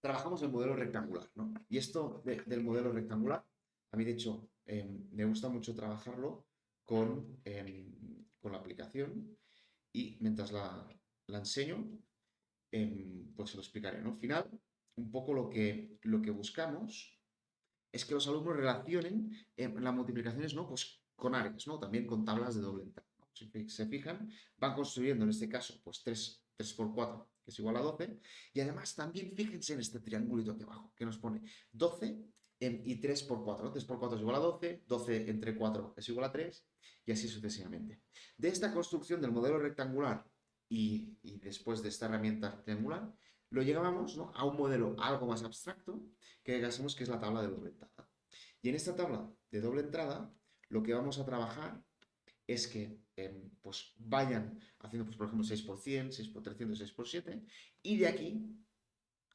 trabajamos el modelo rectangular, ¿no? Y esto del modelo rectangular, a mí de hecho me gusta mucho trabajarlo con la aplicación y mientras la enseño, pues se lo explicaré, ¿no? Al final, un poco lo que buscamos es que los alumnos relacionen las multiplicaciones, ¿no? Pues con áreas, ¿no? También con tablas de doble entrada, ¿no? Si se fijan, van construyendo en este caso, pues 3 por 4, que es igual a 12. Y además también fíjense en este triangulito aquí abajo, que nos pone 12 y 3 por 4, ¿no? 3 por 4 es igual a 12, 12 entre 4 es igual a 3, y así sucesivamente. De esta construcción del modelo rectangular y después de esta herramienta triangular, lo llegábamos, ¿no? a un modelo algo más abstracto, que digásemos que es la tabla de doble entrada. Y en esta tabla de doble entrada, lo que vamos a trabajar es que pues vayan haciendo, pues, por ejemplo, 6 por 100, 6 por 300, 6 por 7, y de aquí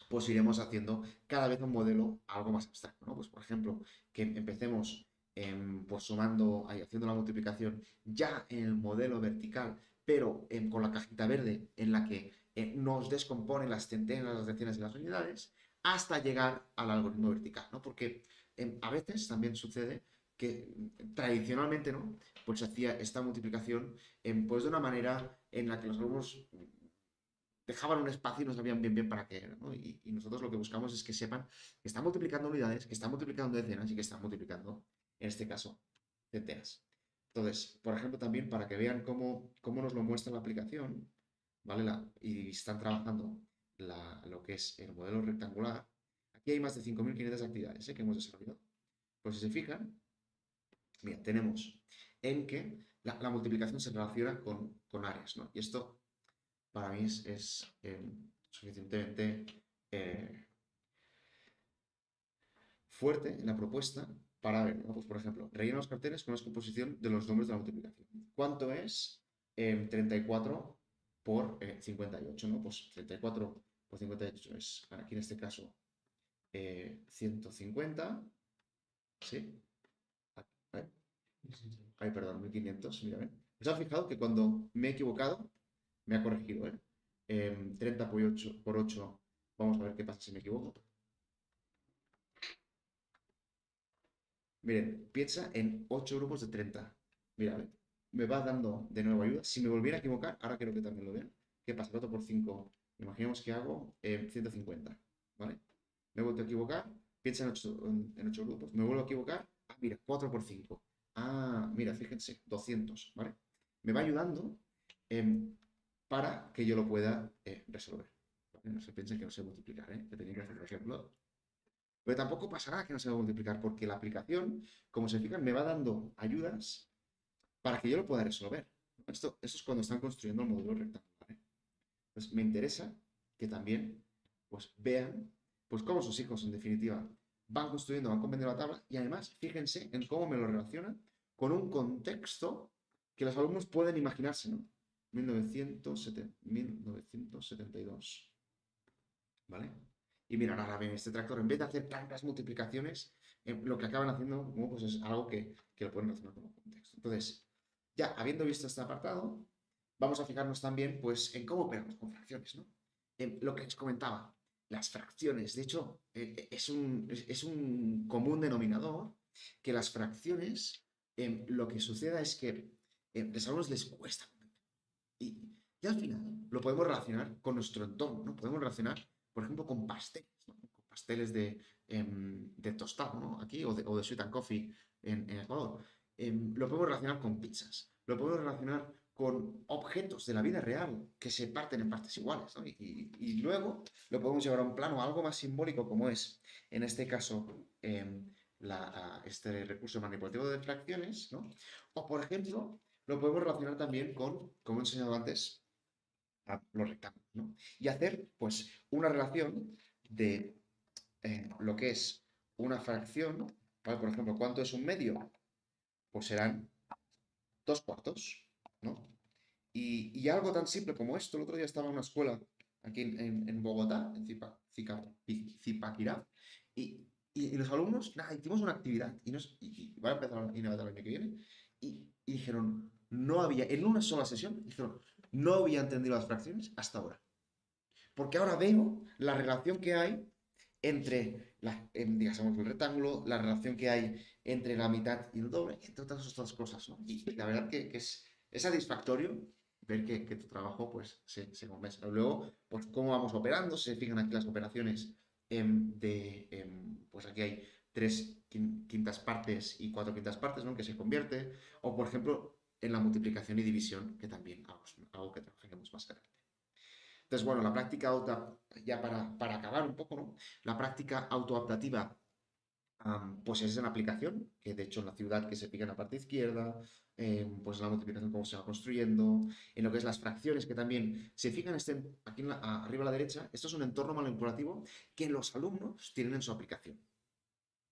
pues iremos haciendo cada vez un modelo algo más abstracto, ¿no? Pues por ejemplo, que empecemos pues sumando, ahí, haciendo la multiplicación ya en el modelo vertical, pero con la cajita verde en la que nos descomponen las centenas, las decenas y las unidades, hasta llegar al algoritmo vertical, ¿no? Porque a veces también sucede que tradicionalmente, ¿no? Pues se hacía esta multiplicación pues de una manera en la que los alumnos dejaban un espacio y no sabían bien bien para qué era, ¿no? Y nosotros lo que buscamos es que sepan que están multiplicando unidades, que están multiplicando decenas y que están multiplicando, en este caso, centenas. Entonces, por ejemplo, también para que vean cómo nos lo muestra la aplicación, ¿vale? Y están trabajando lo que es el modelo rectangular. Aquí hay más de 5.500 actividades, que hemos desarrollado. Pues si se fijan, mira, tenemos en que la multiplicación se relaciona con áreas, ¿no? Y esto para mí es suficientemente eh, fuerte en la propuesta para ver, ¿no? Pues por ejemplo, rellena los carteles con la composición de los nombres de la multiplicación. ¿Cuánto es 34 por 58? ¿No? Pues 34 por 58 es, aquí en este caso, 150, ¿sí? Ay, ay, perdón, 1500, mira, ¿ven? ¿Os habéis fijado que cuando me he equivocado, me ha corregido, ¿eh? 30 por 8, vamos a ver qué pasa si me equivoco. Miren, piensa en 8 grupos de 30. Mira, me va dando de nuevo ayuda. Si me volviera a equivocar, ahora quiero que también lo vean. ¿Qué pasa? Roto por 5. Imaginemos que hago 150. ¿Vale? Me he vuelto a equivocar. Piensa en ocho grupos. Me vuelvo a equivocar. Ah, mira, 4 por 5. Ah, mira, fíjense, 200. ¿Vale? Me va ayudando em, para que yo lo pueda resolver. ¿Vale? No se piensen que no sé multiplicar, ¿eh? Que tenía que hacer, por ejemplo, pero tampoco pasa nada que no se va a multiplicar, porque la aplicación, como se fijan, me va dando ayudas para que yo lo pueda resolver. Esto es cuando están construyendo el modelo rectangular, ¿eh? Pues me interesa que también pues, vean pues, cómo sus hijos, en definitiva, van construyendo, van comprendiendo la tabla y además fíjense en cómo me lo relacionan con un contexto que los alumnos pueden imaginarse, ¿no? 1972. ¿Vale? Y mirar, ahora bien, este tractor, en vez de hacer tantas multiplicaciones, lo que acaban haciendo, bueno, pues es algo que lo pueden relacionar con el contexto. Entonces, ya habiendo visto este apartado, vamos a fijarnos también pues, en cómo operamos con fracciones, ¿no? En lo que os comentaba, las fracciones. De hecho, es un común denominador que las fracciones, lo que suceda es que a los alumnos les cuesta. Y al final lo podemos relacionar con nuestro entorno, ¿no? Podemos relacionar, por ejemplo, con pasteles, ¿no? Con pasteles de tostado, ¿no? Aquí, o de sweet and coffee en Ecuador. Lo podemos relacionar con pizzas, lo podemos relacionar con objetos de la vida real que se parten en partes iguales, ¿no? Y luego lo podemos llevar a un plano algo más simbólico como es, en este caso, este recurso manipulativo de fracciones, ¿no? O, por ejemplo, lo podemos relacionar también con, como he enseñado antes, a los rectángulos, ¿no? Y hacer, pues, una relación de lo que es una fracción, ¿vale? Por ejemplo, ¿cuánto es un medio? Pues serán 2 cuartos. ¿no? Y algo tan simple como esto, el otro día estaba en una escuela aquí en Bogotá, en Zipaquirá, y, y los alumnos, nada, hicimos una actividad, y va a empezar el año que viene, y dijeron, no había, en una sola sesión, dijeron, no había entendido las fracciones hasta ahora. Porque ahora veo la relación que hay entre, digamos, el rectángulo, la relación que hay entre la mitad y el doble, entre otras cosas, ¿no? Y la verdad que es satisfactorio ver que tu trabajo pues se compensa. Luego, pues cómo vamos operando, se fijan aquí las operaciones pues aquí hay tres quintas partes y cuatro quintas partes, ¿no? Que se convierte, o por ejemplo, en la multiplicación y división, que también algo que trabajaremos más adelante. Entonces, bueno, la práctica ya para acabar un poco, ¿no? La práctica autoadaptativa, pues es en la aplicación, que de hecho en la ciudad que se pica en la parte izquierda, pues la multiplicación cómo se va construyendo, en lo que es las fracciones, que también se fijan aquí arriba a la derecha, esto es un entorno manipulativo que los alumnos tienen en su aplicación,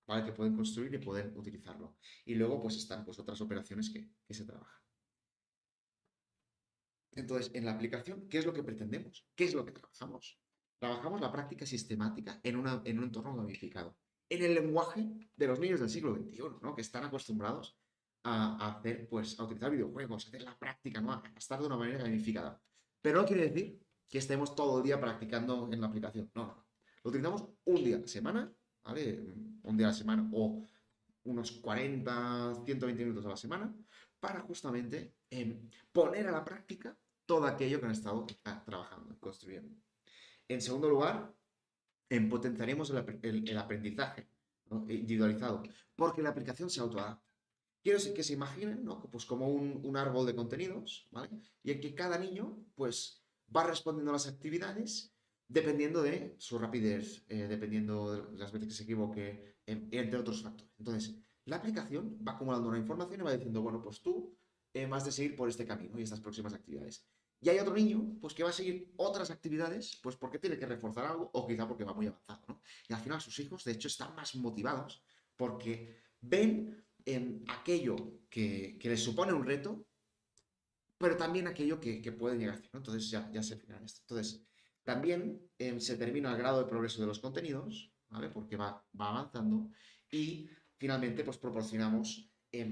¿vale? Que pueden construir y pueden utilizarlo. Y luego pues están pues otras operaciones que se trabajan. Entonces, en la aplicación, ¿qué es lo que pretendemos? ¿Qué es lo que trabajamos? Trabajamos la práctica sistemática en un entorno gamificado, en el lenguaje de los niños del siglo XXI, ¿no? Que están acostumbrados a hacer, pues, a utilizar videojuegos, a hacer la práctica, ¿no? A estar de una manera gamificada. Pero no quiere decir que estemos todo el día practicando en la aplicación. No, no. Lo utilizamos un día a la semana, ¿vale? Un día a la semana o unos 40, 120 minutos a la semana para justamente poner a la práctica todo aquello que han estado trabajando y construyendo. En segundo lugar, potenciaremos el aprendizaje, ¿no? Individualizado, porque la aplicación se autoadapta. Quiero que se imaginen, ¿no? Pues como un árbol de contenidos, ¿vale? Y en que cada niño, pues, va respondiendo a las actividades dependiendo de su rapidez, dependiendo de las veces que se equivoque, entre otros factores. Entonces, la aplicación va acumulando una información y va diciendo, bueno, pues tú vas de seguir por este camino y estas próximas actividades. Y hay otro niño, pues que va a seguir otras actividades, pues porque tiene que reforzar algo o quizá porque va muy avanzado, ¿no? Y al final sus hijos, de hecho, están más motivados porque ven en aquello que les supone un reto, pero también aquello que pueden llegar a hacer, ¿no? Entonces ya se fijan esto. Entonces, también se termina el grado de progreso de los contenidos, ¿vale? Porque va avanzando. Y finalmente, pues proporcionamos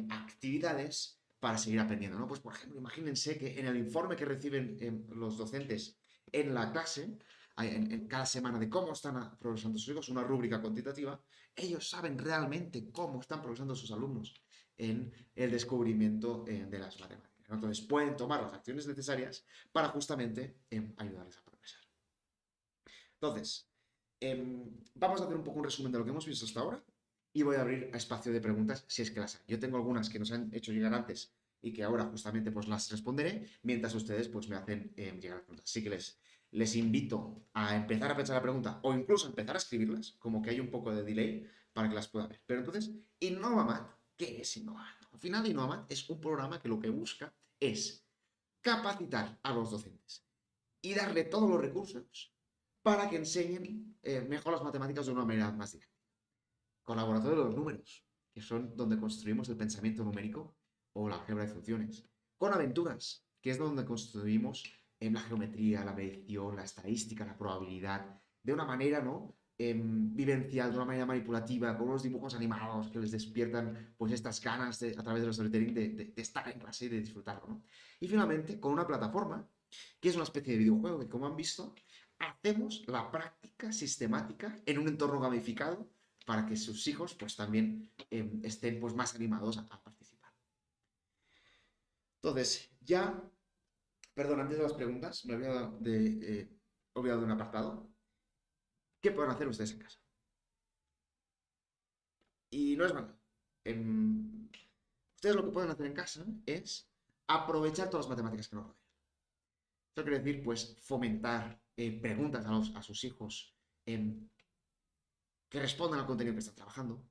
actividades para seguir aprendiendo, ¿no? Pues, por ejemplo, imagínense que en el informe que reciben los docentes en la clase, en cada semana de cómo están progresando sus hijos, una rúbrica cuantitativa, ellos saben realmente cómo están progresando sus alumnos en el descubrimiento de las matemáticas, ¿no? Entonces pueden tomar las acciones necesarias para justamente ayudarles a progresar. Entonces, vamos a hacer un poco un resumen de lo que hemos visto hasta ahora y voy a abrir a espacio de preguntas si es que las hay. Yo tengo algunas que nos han hecho llegar antes y que ahora justamente pues las responderé, mientras ustedes pues me hacen llegar las preguntas. Así que les invito a empezar a pensar la pregunta o incluso a empezar a escribirlas, como que hay un poco de delay para que las pueda ver. Pero entonces, InnovaMath, ¿qué es InnovaMath? Al final, InnovaMath es un programa que lo que busca es capacitar a los docentes y darle todos los recursos para que enseñen mejor las matemáticas de una manera más directa. Con laboratorio de los números, que son donde construimos el pensamiento numérico o la álgebra de funciones. Con aventuras, que es donde construimos en la geometría, la medición, la estadística, la probabilidad, de una manera, ¿no? Vivencial, de una manera manipulativa, con unos dibujos animados que les despiertan pues estas ganas a través de los storytelling de estar en clase y de disfrutarlo, ¿no? Y finalmente, con una plataforma, que es una especie de videojuego que, como han visto, hacemos la práctica sistemática en un entorno gamificado para que sus hijos pues también estén pues más animados a participar. Entonces, ya, perdón, antes de las preguntas, me había olvidado de un apartado. ¿Qué pueden hacer ustedes en casa? Y no es malo. Ustedes lo que pueden hacer en casa es aprovechar todas las matemáticas que nos rodean. Esto quiere decir, pues, fomentar preguntas a sus hijos que respondan al contenido que están trabajando,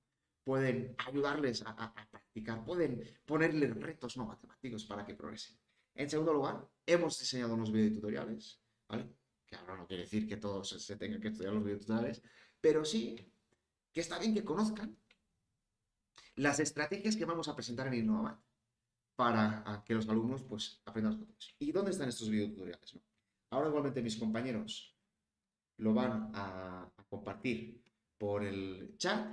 pueden ayudarles a practicar, pueden ponerles retos no matemáticos para que progresen. En segundo lugar, hemos diseñado unos videotutoriales, ¿vale? Que ahora no quiere decir que todos se tengan que estudiar los videotutoriales, pero sí que está bien que conozcan las estrategias que vamos a presentar en Innovamat para que los alumnos pues aprendan los conceptos. ¿Y dónde están estos videotutoriales, no? Ahora igualmente mis compañeros lo van a compartir por el chat,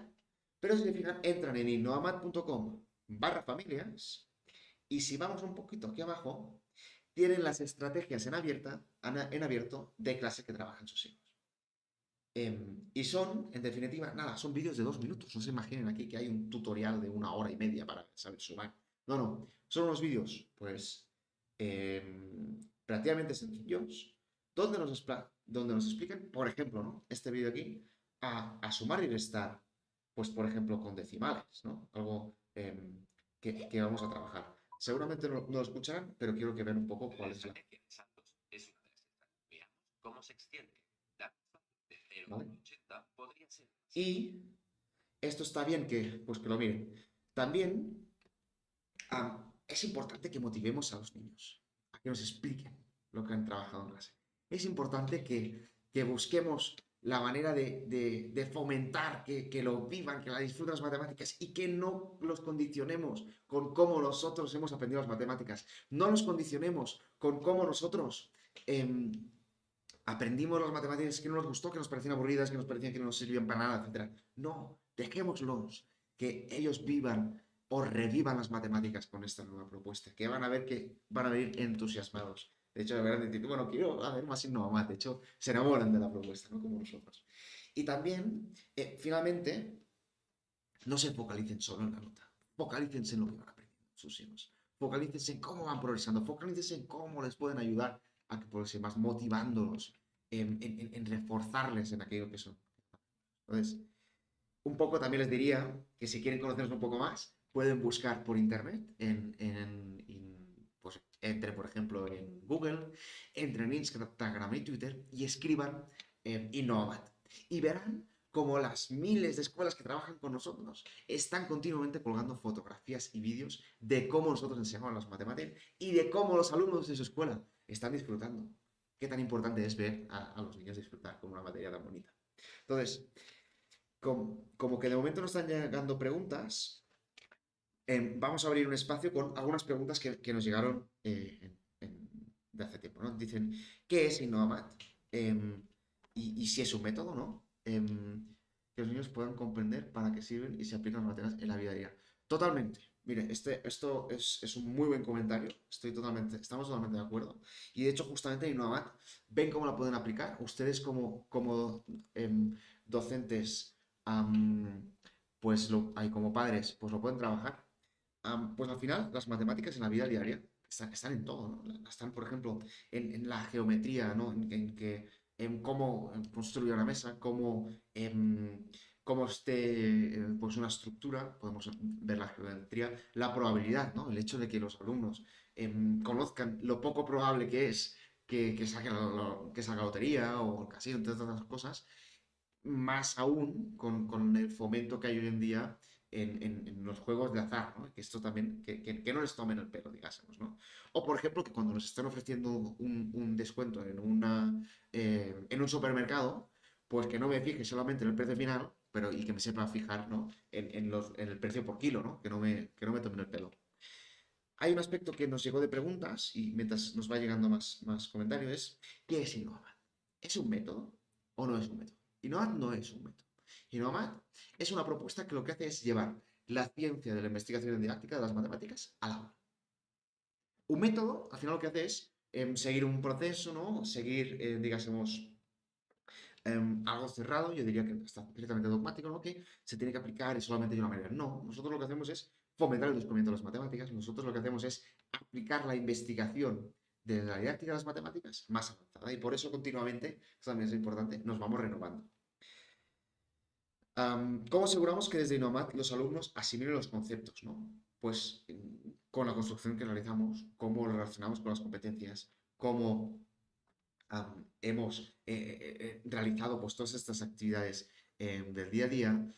pero si se fijan, entran en innovamat.com/familias y si vamos un poquito aquí abajo, tienen las estrategias en abierto de clase que trabajan sus hijos. Y son, en definitiva, nada, son vídeos de 2 minutos. No se imaginen aquí que hay un tutorial de 1 hora y media para saber sumar. No, no, son unos vídeos, pues, relativamente sencillos, donde nos explican, por ejemplo, ¿no? Este vídeo aquí, a sumar y restar, pues, por ejemplo, con decimales, ¿no? Algo que vamos a trabajar. Seguramente no lo escucharán, pero quiero que vean un poco cuál es la... estrategia de saltos es una de las estrategias. Veamos cómo se extiende. La curva de 0 a ¿Vale? 80 podría ser. Y esto está bien que, pues que lo miren. También es importante que motivemos a los niños, a que nos expliquen lo que han trabajado en clase. Es importante que busquemos la manera de fomentar, que lo vivan, que la disfruten las matemáticas y que no los condicionemos con cómo nosotros hemos aprendido las matemáticas. No los condicionemos con cómo nosotros aprendimos las matemáticas que no nos gustó, que nos parecían aburridas, que nos parecían que no nos servían para nada, etc. No, dejémoslos que ellos vivan o revivan las matemáticas con esta nueva propuesta, que van a venir entusiasmados. De hecho, verán decir, bueno, quiero ver más Innovamat. De hecho, se enamoran de la propuesta, ¿no? Como nosotros. Y también, finalmente, no se focalicen solo en la nota. Focalícense en lo que van aprendiendo sus hijos. Focalícense en cómo van progresando. Focalícense en cómo les pueden ayudar a que progresen más, motivándolos, en reforzarles en aquello que son. Entonces, un poco también les diría que si quieren conocernos un poco más, pueden buscar por internet, pues entre, por ejemplo, en Google, entren en Instagram y Twitter y escriban Innovamat. Y verán como las miles de escuelas que trabajan con nosotros están continuamente colgando fotografías y vídeos de cómo nosotros enseñamos las matemáticas y de cómo los alumnos de su escuela están disfrutando. Qué tan importante es ver a los niños disfrutar con una materia tan bonita. Entonces, como que de momento nos están llegando preguntas, vamos a abrir un espacio con algunas preguntas que nos llegaron de hace tiempo, ¿no? Dicen, ¿qué es Innovamat? Y si es un método, ¿no? Que los niños puedan comprender para qué sirven y se aplican las materias en la vida diaria. Totalmente. Mire, esto es un muy buen comentario. Estamos totalmente de acuerdo. Y de hecho, justamente en Innovamat ven cómo la pueden aplicar. Ustedes como docentes, pues hay como padres, pues lo pueden trabajar. Pues al final, las matemáticas en la vida diaria están en todo, ¿no? Están, por ejemplo, en la geometría, ¿no? En cómo construir una mesa, cómo esté pues una estructura, podemos ver la geometría, la probabilidad, ¿no? El hecho de que los alumnos conozcan lo poco probable que es que saquen que salga la lotería o el casino, entre otras cosas, más aún con el fomento que hay hoy en día en los juegos de azar, ¿no? Que esto también, que no les tomen el pelo, digásemos, ¿no? O, por ejemplo, que cuando nos están ofreciendo un descuento en un supermercado, pues que no me fije solamente en el precio final, pero y que me sepa fijar, ¿no? En el precio por kilo, ¿no? Que no me tomen el pelo. Hay un aspecto que nos llegó de preguntas y mientras nos va llegando más comentarios es, ¿qué es Innova? ¿Es un método o no es un método? Innovat no es un método. Innovat es una propuesta que lo que hace es llevar la ciencia de la investigación didáctica de las matemáticas al aula. Un método, al final lo que hace es seguir un proceso, ¿no? Seguir, digásemos, algo cerrado, yo diría que está completamente dogmático, ¿no? Que se tiene que aplicar y solamente hay una manera. No, nosotros lo que hacemos es fomentar el descubrimiento de las matemáticas, nosotros lo que hacemos es aplicar la investigación de la didáctica de las matemáticas más avanzada y por eso continuamente, esto también es importante, nos vamos renovando. ¿Cómo aseguramos que desde Inomat los alumnos asimilen los conceptos, ¿no? Pues con la construcción que realizamos, cómo lo relacionamos con las competencias, cómo hemos realizado pues, todas estas actividades del día a día,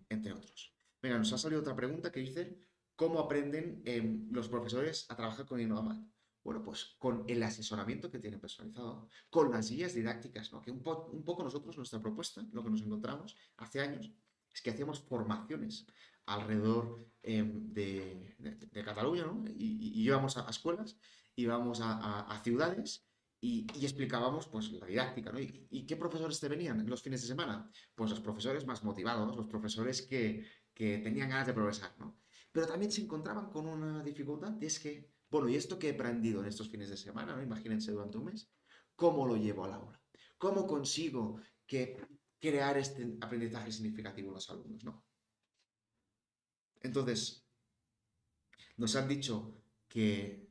entre otros. Venga, nos ha salido otra pregunta que dice, ¿cómo aprenden los profesores a trabajar con Innovamat? Bueno, pues con el asesoramiento que tienen personalizado, con las guías didácticas, ¿no? Que un poco nosotros, nuestra propuesta, lo que nos encontramos hace años, es que hacíamos formaciones alrededor de Cataluña, ¿no? Y íbamos a escuelas, íbamos a ciudades y explicábamos pues la didáctica, ¿no? ¿Y qué profesores te venían en los fines de semana? Pues los profesores más motivados, los profesores que tenían ganas de progresar, ¿no? Pero también se encontraban con una dificultad, y es que, bueno, ¿y esto que he aprendido en estos fines de semana, ¿no? Imagínense durante un mes, ¿cómo lo llevo al aula? ¿Cómo consigo que crear este aprendizaje significativo en los alumnos, ¿no? Entonces, nos han dicho que...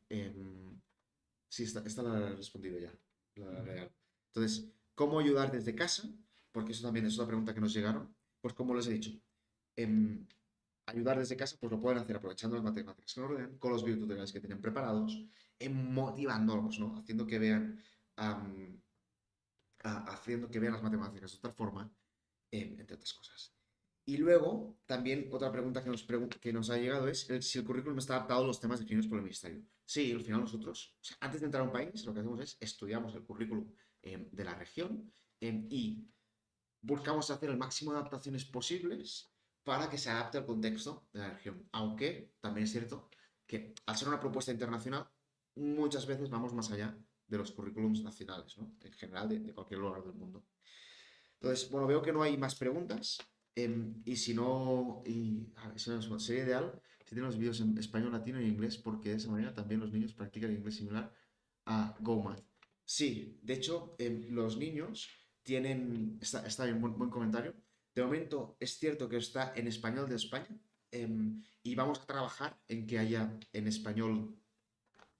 sí, esta la he respondido ya, la real. Entonces, ¿cómo ayudar desde casa? Porque eso también es otra pregunta que nos llegaron. Pues como les he dicho, em, ayudar desde casa, pues lo pueden hacer aprovechando las matemáticas que nos rodean, con los videotutoriales que tienen preparados, motivándolos, ¿no? Haciendo que vean las matemáticas de otra forma, entre otras cosas. Y luego, también otra pregunta que nos ha llegado es si el currículum está adaptado a los temas definidos por el Ministerio. Sí, al final nosotros, o sea, antes de entrar a un país, lo que hacemos es estudiamos el currículum de la región y buscamos hacer el máximo de adaptaciones posibles para que se adapte al contexto de la región. Aunque también es cierto que al ser una propuesta internacional, muchas veces vamos más allá de los currículums nacionales, ¿no? En general, de cualquier lugar del mundo. Entonces, bueno, veo que no hay más preguntas. Y si no, a ver, sería ideal si tienen los vídeos en español, latino y inglés, porque de esa manera también los niños practican el inglés similar a GoMath. Sí, de hecho, los niños tienen. Está bien, buen comentario. De momento, es cierto que está en español de España, y vamos a trabajar en que haya en español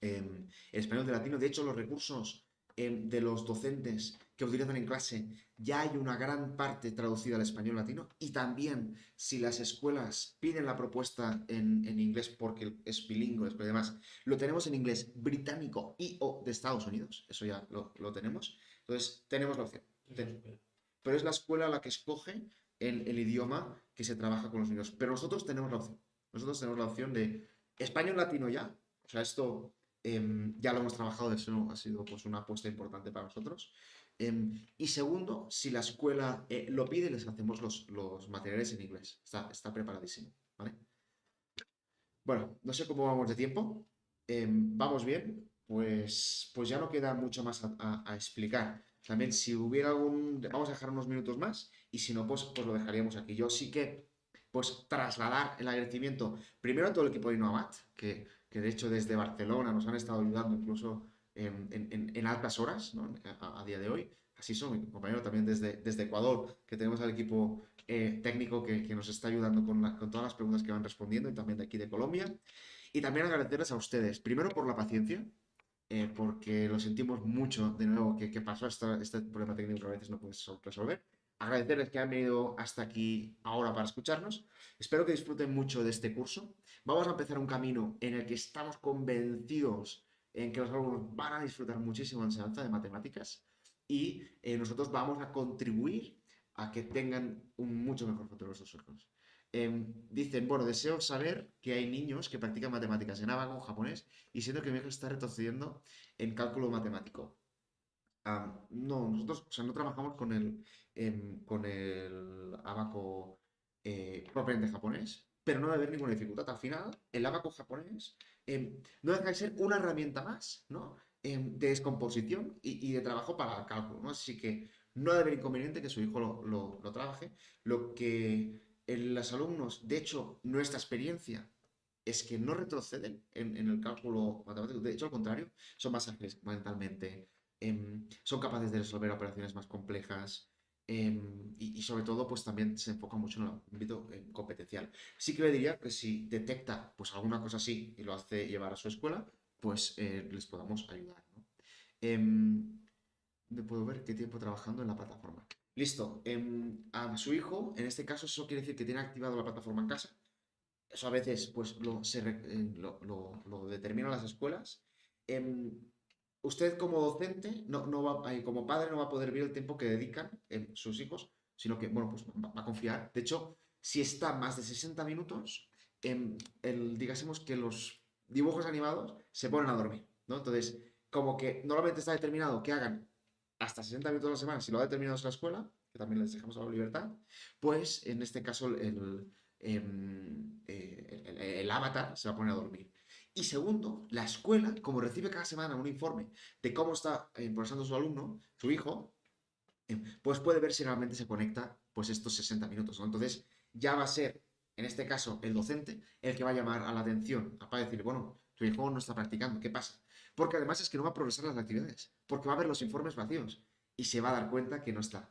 de latino. De hecho, los recursos de los docentes que utilizan en clase ya hay una gran parte traducida al español latino y también si las escuelas piden la propuesta en inglés porque es bilingüe, pero además lo tenemos en inglés británico y o de Estados Unidos, eso ya lo tenemos. Entonces, tenemos la opción. Pero es la escuela la que escoge el idioma que se trabaja con los niños. Pero nosotros tenemos la opción. Nosotros tenemos la opción de español latino ya. O sea, esto ya lo hemos trabajado, eso ha sido pues, una apuesta importante para nosotros. Y segundo, si la escuela lo pide, les hacemos los materiales en inglés. Está preparadísimo, ¿vale? Bueno, no sé cómo vamos de tiempo. ¿Vamos bien? Pues ya no queda mucho más a explicar. También si hubiera algún... Vamos a dejar unos minutos más y si no, pues lo dejaríamos aquí. Yo sí que, pues trasladar el agradecimiento primero a todo el equipo de Innovamat, que de hecho desde Barcelona nos han estado ayudando incluso en altas horas, ¿no? A día de hoy. Así son, mi compañero también desde Ecuador, que tenemos al equipo técnico que nos está ayudando con todas las preguntas que van respondiendo y también de aquí de Colombia. Y también agradecerles a ustedes, primero por la paciencia, porque lo sentimos mucho de nuevo que pasó este problema técnico que a veces no puedes resolver. Agradecerles que han venido hasta aquí ahora para escucharnos. Espero que disfruten mucho de este curso. Vamos a empezar un camino en el que estamos convencidos en que los alumnos van a disfrutar muchísimo de la enseñanza de matemáticas y nosotros vamos a contribuir a que tengan un mucho mejor futuro nuestros hijos. Dicen, bueno, deseo saber que hay niños que practican matemáticas en abaco, japonés, y siento que mi hijo está retrocediendo en cálculo matemático. No, nosotros, o sea, no trabajamos con el abaco propiamente japonés, pero no debe haber ninguna dificultad. Al final, el abaco japonés no deja de ser una herramienta más, ¿no? De descomposición y de trabajo para el cálculo, ¿no? Así que no debe haber inconveniente que su hijo lo trabaje. Lo que los alumnos, de hecho, nuestra experiencia es que no retroceden en el cálculo matemático, de hecho, al contrario, son más ágiles mentalmente, son capaces de resolver operaciones más complejas y sobre todo pues también se enfoca mucho en el ámbito competencial. Sí que le diría que si detecta pues alguna cosa así y lo hace llevar a su escuela, pues les podamos ayudar, ¿no? ¿Dónde puedo ver qué tiempo trabajando en la plataforma? Listo. A su hijo, en este caso, eso quiere decir que tiene activado la plataforma en casa. Eso a veces pues lo determinan las escuelas. Em, Usted como docente, como padre, no va a poder ver el tiempo que dedican sus hijos, sino que, bueno, pues va a confiar. De hecho, si está más de 60 minutos, digásemos que los dibujos animados se ponen a dormir, ¿no? Entonces, como que normalmente está determinado que hagan hasta 60 minutos a la semana, si lo ha determinado la escuela, que también les dejamos a la libertad, pues en este caso el avatar se va a poner a dormir. Y segundo, la escuela, como recibe cada semana un informe de cómo está progresando su alumno, su hijo, pues puede ver si realmente se conecta pues estos 60 minutos, ¿no? Entonces ya va a ser, en este caso, el docente el que va a llamar a la atención para decir, bueno, tu hijo no está practicando, ¿qué pasa? Porque además es que no va a progresar las actividades, porque va a ver los informes vacíos y se va a dar cuenta que no está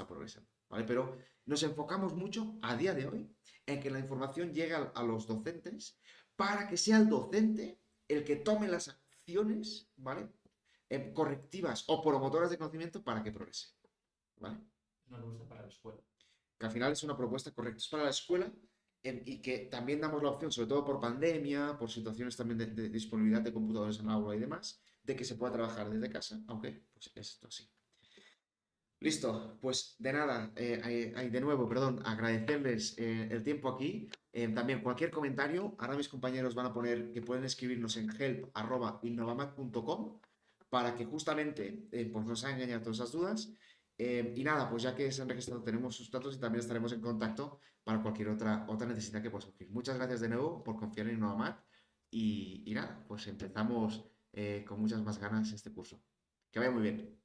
progresando, ¿vale? Pero nos enfocamos mucho a día de hoy en que la información llegue a los docentes para que sea el docente el que tome las acciones, ¿vale? Correctivas o promotoras de conocimiento para que progrese. ¿Vale? Una propuesta para la escuela. Que al final es una propuesta correcta. Es para la escuela y que también damos la opción, sobre todo por pandemia, por situaciones también de disponibilidad de computadores en el aula y demás, de que se pueda trabajar desde casa, aunque pues es esto así. Listo, pues de nada, de nuevo, perdón, agradecerles el tiempo aquí. También cualquier comentario, ahora mis compañeros van a poner que pueden escribirnos en help@innovamat.com para que justamente pues nos hagan engañar todas esas dudas. Y nada, pues ya que se han registrado tenemos sus datos y también estaremos en contacto para cualquier otra necesidad que pueda surgir. Muchas gracias de nuevo por confiar en Innovamat y nada, pues empezamos con muchas más ganas este curso. Que vaya muy bien.